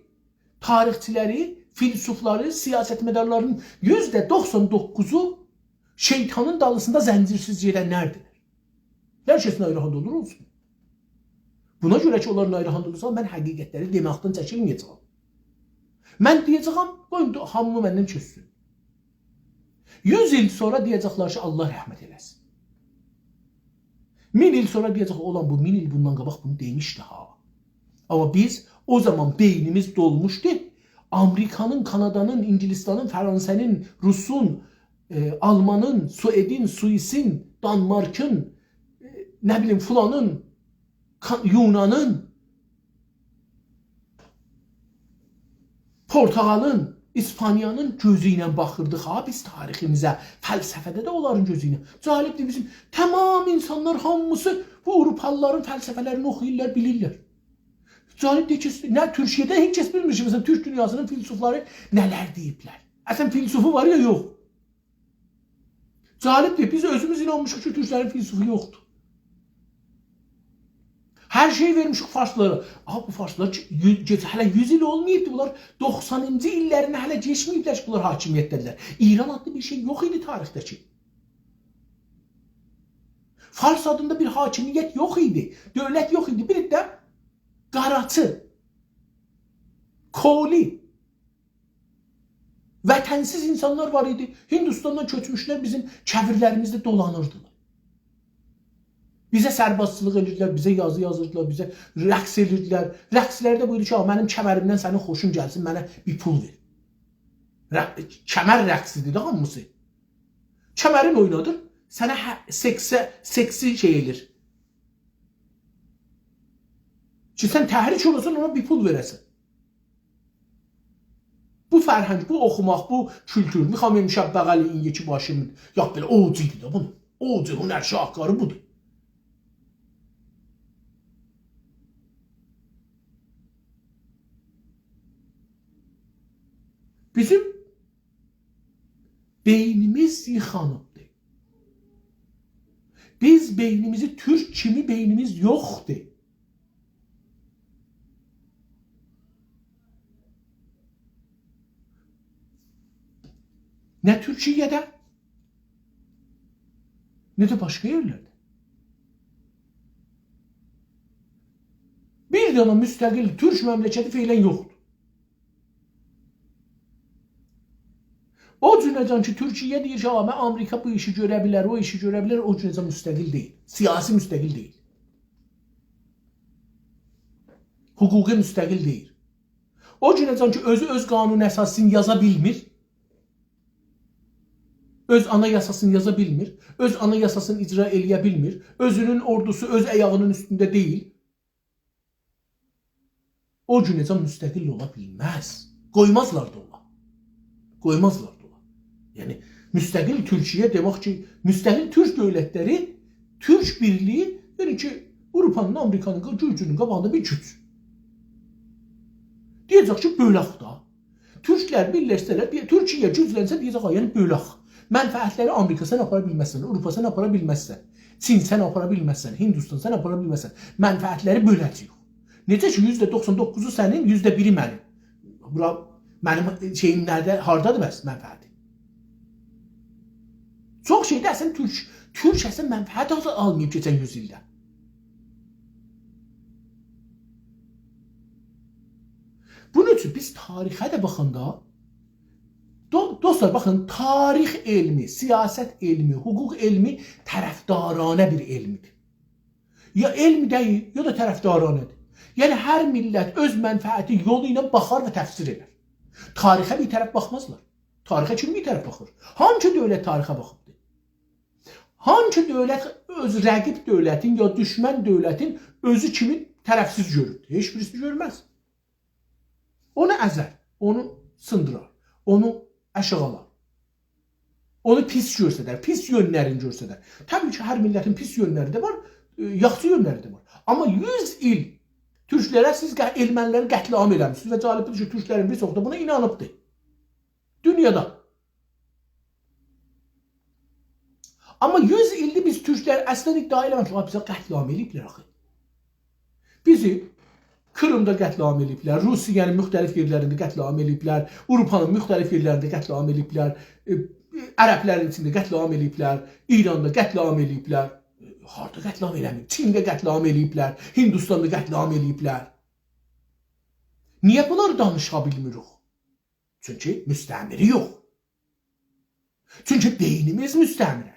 tarixçiləri, filosofları, siyasətmədarların %99'u şeytanın dalısında zəncirsiz gedənlərdir. Hər kəs nayrahanda olur olsun. Buna görə ki, onlar nayrahanda olursa, mən həqiqətləri deməkdən çəkilməyəcəm. Mən deyəcəm, qoyun hamını məndən çözsün. 100 il sonra deyəcəklər ki, Allah rəhmət eləsin. 1000 il sonra deyəcək, olan bu 1000 il bundan qabaq bunu demişdi ha. Amma biz o zaman beynimiz dolmuşdu. Amerikanın, Kanadanın, İngilistanın, Fransa'nın, Rusun, Almanın, Suedin, Suisin, Danmarkın, nə bilim Fulanın, Yunanın, Portugalın, İspaniyanın gözü ilə baxırdıq ha biz tariximizə, fəlsəfədə də onların gözü ilə. Cəlibdir bizim tamam insanlar hamısı bu Avropalıların fəlsəfələrini oxuyurlar, bilirlər. Cahil deyir ki, nə Türkiyədə heç kəs bilmir ki, məsələn, Türk dünyasının filosofları nələr deyiblər. Əslən filosofu var ya, yox. Cahildir, biz özümüz inanmışıq ki, Türklərin filosofu yoxdur. Hər şey vermişik farslara. Bu farslar hələ 100 il olmayıbdı. Bunlar 90-cı illərini hələ geçməyiblər ki, bunlar hakimiyyətdədirlər. İran adlı bir şey yox idi tarixdəki. Fars adında bir hakimiyyət yox idi. Dövlət yox idi. Bir də Qaraçı, Koli, vətənsiz insanlar var idi. Hindistandan köçmüşlər bizim çəvirlərimizdə dolanırdılar. Bizə sərbazçılıq edirdilər, bizə yazı yazırdılar, bizə rəqs edirdilər. Rəqslərdə buyurdu ki, mənim kəmərimdən sənin xoşun gəlsin, mənə bir pul ver. Kəmər rəqsidir də hamısı. Kəmərin oynadır, sənə seksi şey edir. Ki, sən təhrik olasın, ona bir pul verəsən. Bu fərhəng, bu oxumaq, bu kültür, Mixail Müşəbbəğəli indiki başımın, yox belə ocu idi də bunu. Ocu, hünər şahkarı budur. Bizim beynimiz yıxanıbdır. Biz beynimizi, Türk kimi beynimiz yoxdur. Nə Türkiyədə, nə də başqa yerlərdə. Bir dənə müstəqil Türk məmləkəti feylən yoxdur. O cümlədən ki, Türkiyə deyir ki, Amerika bu işi görə bilər, o işi görə bilər, o cümlədən müstəqil deyil. Siyasi müstəqil deyil. Hukuki müstəqil deyil. O cümlədən ki, özü öz qanun əsasını yaza bilmir. Öz anayasasını yaza bilmir. Öz anayasasını icra eləyə bilmir. Özünün ordusu öz ayağının üstündə deyil. O cümlədən müstəqil ola bilməz. Qoymazlar da ola. Qoymazlar. Yəni, müstəqil Türkiyə demək ki, müstəqil Türk dövlətləri, Türk birliyi, yəni ki, Avropanın, Amerikanın gücünün qabağında bir güc. Deyəcək ki, bölək da. Türklər birləşsələr, Türkiyə güclənsə deyəcək, yəni bölək. Mənfəətləri Amerika sən apara bilməzsən, Avropa sən apara bilməzsən, Çin sən apara bilməzsən, Hindistan sən apara bilməzsən. Mənfəətləri böləcək. Necə ki, %99'u sənin, %1'i mənim. Bura mənim şeyim nədə, hardadır bəs mənfəəti? Çox şeydə əslən Türk əslən mənfəət almayıb keçən 100 ildə. Bunun üçün biz tarixə də baxanda, dostlar baxın, tarix elmi, siyasət elmi, hüquq elmi tərəfdaranə bir elmidir. Ya elm deyil, ya da tərəfdaranədir. Yəni hər millət öz mənfəəti yolu ilə baxar və təfsir edər. Tarixə bir tərəf baxmazlar. Tarixə kim bir tərəf baxır? Hangi dövlət tarixə baxıbdır? Hangi dövlət öz rəqib dövlətin ya düşmən dövlətin özü kimi tərəfsiz görür? Heç birisi görməz. Onu əzər, onu sındırar, onu aşağılar. Onu pis görsədər, pis yönlərini görsədər. Təbii ki, hər millətin pis yönləri də var, yaxşı yönləri də var. Amma 100 il Türklərə siz erməniləri qətliam eləmişsiniz və cəlibdir ki, Türklərin bir çox da buna inanıbdır. Dünyada. Amma 100 ildir biz Türklər əslən iddia eləmək ki, bizə qətliam eləyiblər axı. Bizi Kırımda qətliam eləyiblər, Rusiyanın müxtəlif yerlərində qətliam eləyiblər, Avropanın müxtəlif yerlərində qətliam eləyiblər, ərəblərin içində qətliam eləyiblər, İranda qətliam eləyiblər, harda qətliam eləməyib, Çində qətliam eləyiblər, Hindistanda qətliam eləyiblər. Niyə bunları danışa bilmirik? Çünki müstəmiri yox. Çünki beynimiz müstəmirədir.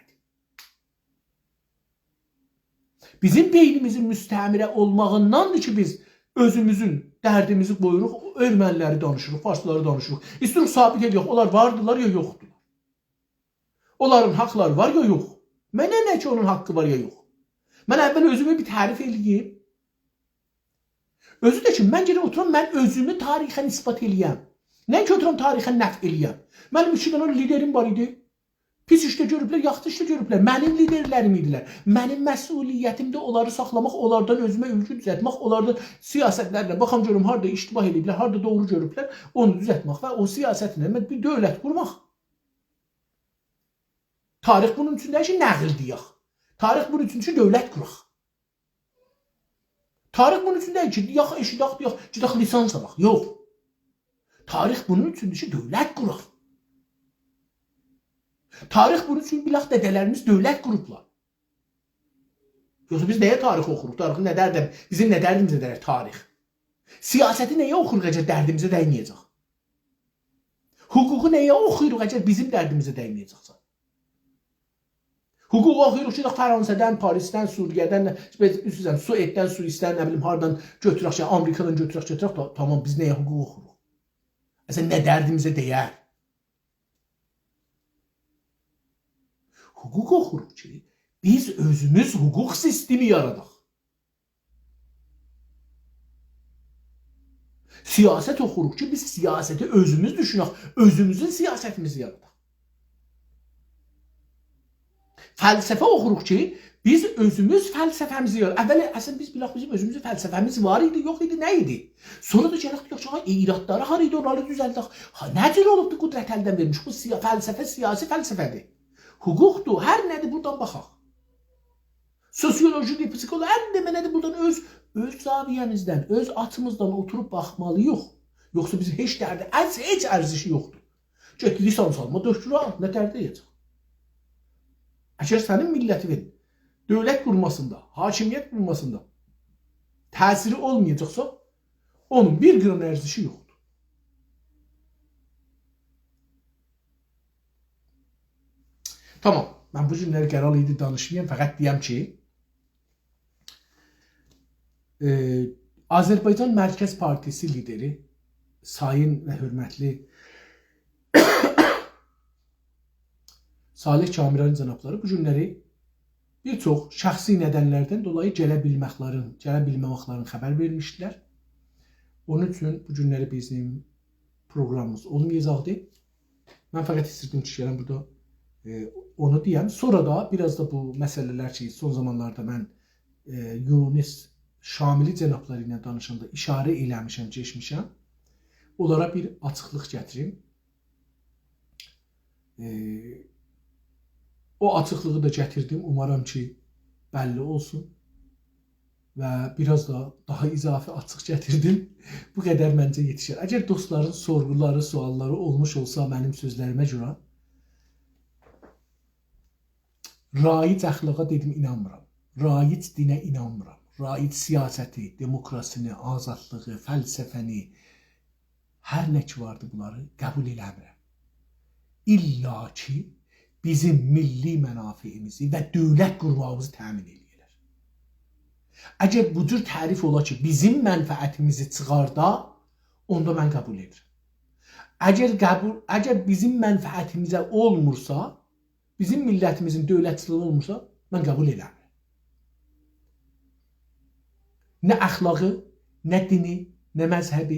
Bizim beynimizin müstəmirə olmağındandır ki, biz özümüzün dərdimizi qoyuruq, erməniləri danışırıq, farsları danışırıq. İstirik sabit edirik, onlar vardılar ya yoxdular. Onların haqları var ya yox. Mənə nə ki onun haqqı var ya yox. Mən əvvəl özümü bir tərif eləyim. Özü də ki, mən gəlib oturam, mən özümü tarixə nisbat eləyəm. Nə ki oturam tarixə nəf eləyəm. Mənim 2 dənə liderim var idi. Pis işdə görüblər, yaxşı işdə görüblər. Mənim liderlərim idilər. Mənim məsuliyyətimdə onları saxlamaq, onlardan özümə ülkü düzəltmək, onlardan siyasətlərlə baxam görüm harda iştibah ediblər, harda doğru görüblər, onu düzəltmək və o siyasətlə bir dövlət qurmaq. Tarix bunun üçün deyir ki, nəql deyək. Tarix bunun üçün ki, dövlət quraq. Tarix bunun üçün deyir ki, deyək, eşidək, deyək, gedək lisans alaq. Yox. Tarix bunun üçündür ki, dövlət quraq. Tarix bunun üçün bilək dədələrimiz dövlət qurublar. Yoxsa biz nəyə tarix oxuruq? Tarixi nə dərdim? Bizim nə dərdimizə dəyər tarix? Siyasəti nəyə oxuruq əgər dərdimizə dəyməyəcək? Hüququ nəyə oxuyuruq əgər bizim dərdimizə dəyməyəcəksə? Hüquq oxuyuruq ki, Fransədən, Parisdən, Suriyədən, Sueddən, Suisdən, nə bilim, hardan götürək, Amerikadan götürək, tamam, biz nəyə hüquq oxuruq? Əsən nə dərdimizə deyər? Hüquq oxuruq ki, biz özümüz hüquq sistemi yaradaq. Siyasət oxuruq ki, biz siyasəti özümüz düşünək, özümüzün siyasətimizi yaradaq. Fəlsəfə oxuruq ki, biz özümüz fəlsəfəmizi yaradaq. Əvvəl əslində biz bilək bizim özümüzün fəlsəfəmiz var idi, yox idi, nə idi? Sonra da gələk deyək ki, iradları har idi, onları düzəldək. Nə cür olubdu qudrət əldən vermiş? Bu fəlsəfə siyasi fəlsəfədir. Hüquqdur, hər nədir buradan baxaq. Sosioloji, psixoloji, hər nədir buradan öz zaviyəmizdən, öz açımızdan oturub baxmalıyıq. Yoxsa bizim heç dərdi, heç ərzişi yoxdur. Get lisans alma, dökürə, nə dərdi yiyəcək? Əgər sənin millətin dövlət qurmasında, hakimiyyət qurmasında təsiri olmayacaqsa, onun bir qram ərzişi yoxdur. Tamam, mən bu cümləri qəral idi danışmayayım, fəqət deyəm ki, Azərbaycan Mərkəz Partisi lideri, sayın və hörmətli Salih Kamiran cənabları bu günləri bir çox şəxsi nədənlərdən dolayı gələ bilməməklərin xəbər vermişdilər. Onun üçün bu günləri bizim proqramımız olmayacaqdır. Mən fəqət istirdim ki, gələm burada onu deyəm. Sonra da biraz da bu məsələlər ki, son zamanlarda mən Yunus Şamili cənabları ilə danışanda işarə eləmişəm, keçmişəm. Onlara bir açıqlıq gətirim. O açıqlığı da gətirdim. Umarım ki, bəlli olsun. Və biraz da daha izafi açıq gətirdim. Bu qədər məncə yetişir. Əgər dostların sorğuları, sualları olmuş olsa mənim sözlərimə görə, raic əxlaqa dedim, inanmıram. Raic dinə inanmıram. Raic siyasəti, demokrasini, azadlığı, fəlsəfəni, hər nə ki vardı bunları qəbul eləmirəm. İlla ki, bizim milli mənafiyimizi və dövlət qurmağımızı təmin edirlər. Əgər bu cür tərif ola ki, bizim mənfəətimizi çıxarda, onda mən qəbul edirəm. Əgər bizim mənfəətimizə olmursa, bizim millətimizin dövlətçiliyi olmursa, mən qəbul edirəm. Nə əxlaqı, nə dini, nə məzhəbi,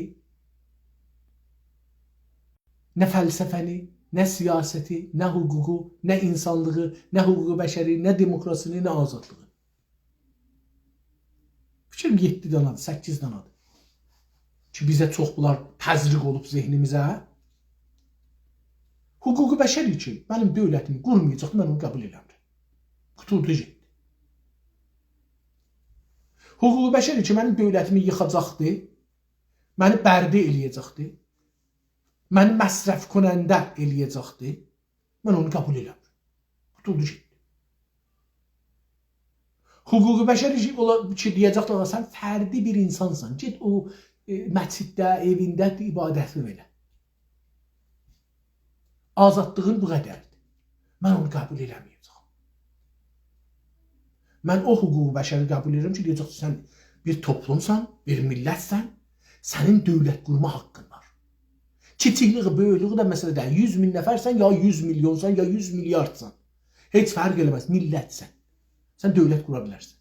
nə fəlsəfəni, nə siyasəti, nə hüququ, nə insanlığı, nə hüququ bəşəri, nə demokrasini, nə azadlığı. Fikrim 7 danadır, 8 danadır. Ki bizə çox bunlar təzriq olub zehnimizə. Hüququ bəşəri ki, mənim dövlətimi qurmayacaq, mən onu qəbul eləmirəm. Qutuldu getdi. Hüququ bəşəri ki, mənim dövlətimi yıxacaqdı, məni bərdi eləyəcəkdi, məni məsrəf konəndə eləyəcəkdi, mən onu qəbul eləmirəm. Qutuldu getdi. Hüququ bəşəri ki, deyəcəklər, sən fərdi bir insansan, get o məsciddə, evində ibadətini elə. Azadlığın bu qədərdir. Mən onu qəbul eləməyəcəm. Mən o hüququ bəşəri qəbul edirəm ki, deyəcək ki, sən bir toplumsan, bir millətsən, sənin dövlət qurma haqqın var. Kiçikliği, böyüklüğü də məsələ deyil. 100 min nəfərsən, ya 100 milyonsan, ya 100 milyardsan. Heç fərq eləməz, millətsən. Sən dövlət qura bilərsən.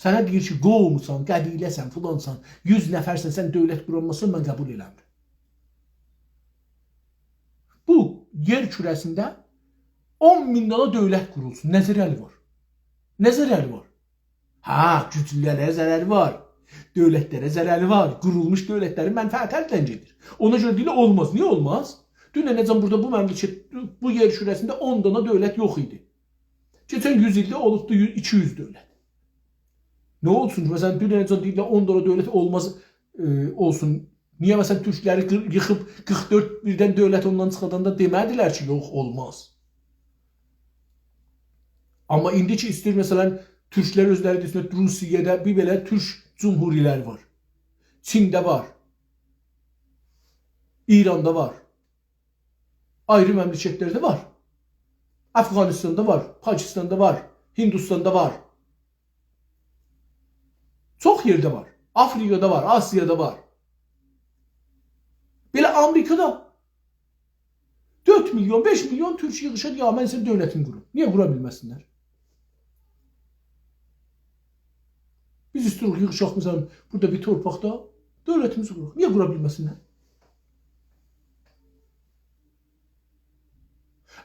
Sənə deyir ki, qovmusan, qəbiləsən, filansan, 100 nəfərsən, sən dövlət quranmasın, mən qəbul eləmirəm. Bu, yer kürəsində 10.000 dana dövlət qurulsun. Nə zərəri var? Nə zərəri var? Ha, güclülərə zərəri var. Dövlətlərə zərəri var. Qurulmuş dövlətlərin mənfəəti əldən gedir. Ona görə deyilə olmaz. Niyə olmaz? Dünənəcən burada bu məmləkət, bu yer şurasında 10 dana dövlət yox idi. Keçən 100 ildə olubdu 200 dövlət. Nə olsun ki, məsələn, dünənəcən deyirlər 10 dana dövlət olmaz olsun. Niyə məsələn türkləri yıxıb 44 birdən dövlət ondan çıxadanda demədilər ki, yox, olmaz. Amma indi ki, istəyir məsələn, türklər özləri desin, Rusiyada bir belə türk cumhurilər var. Çində var. İranda var. Ayrı məmləkətlərdə var. Afqanistanda var. Pakistanda var. Hindistanda var. Çox yerdə var. Afrikada var. Asiyada var. Belə Amerikada 4 milyon, 5 milyon türk yığışır, ya mən sizin dövlətini qurum. Niyə qura bilməsinlər? Biz istiyoruz yığışaq məsələn burada bir torpaqda dövlətimizi quraq. Niyə qura bilməsinlər?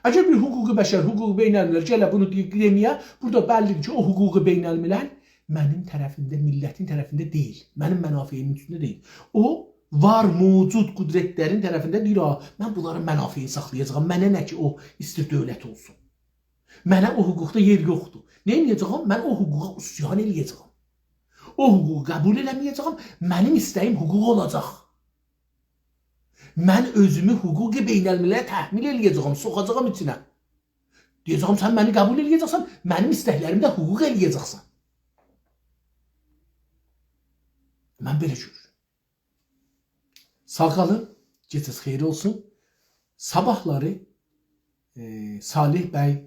Əgər bir hüquqi bəşər, hüquqi beynəlmiləl gələ bunu deməyə, burada bəllidir ki, o hüquqi beynəlmiləl mənim tərəfində, millətin tərəfində deyil. Mənim mənafiyimin üstündə deyil. O, var, mövcud qüdrətlərin tərəfində deyir, mən bunların mənafiyini saxlayacağım. Mənə nə ki, o istir dövlət olsun. Mənə o hüquqda yer yoxdur. Nə edəcəyəm? Mən o hüquqa üsyan eləyəcəyəm. O hüququ qəbul eləməyəcəyəm. Mənim istəyim hüquq olacaq. Mən özümü hüquqi beynəlmilələ təhmil eləyəcəyəm, soxacağım içinə. Deyəcəyəm, sən məni qəbul eləyəcəksən, mənim istəklərimdə hüquq eləyəcəksən. Mən belə görürüm. Sağ qalın, gecəniz xeyir olsun. Sabahları Salih bəy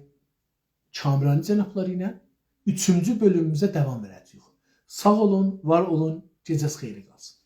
Kamrani cənabları ilə 3-cü bölümümüzə davam edəcəyik. Sağ olun, var olun, gecəniz xeyir qalsın.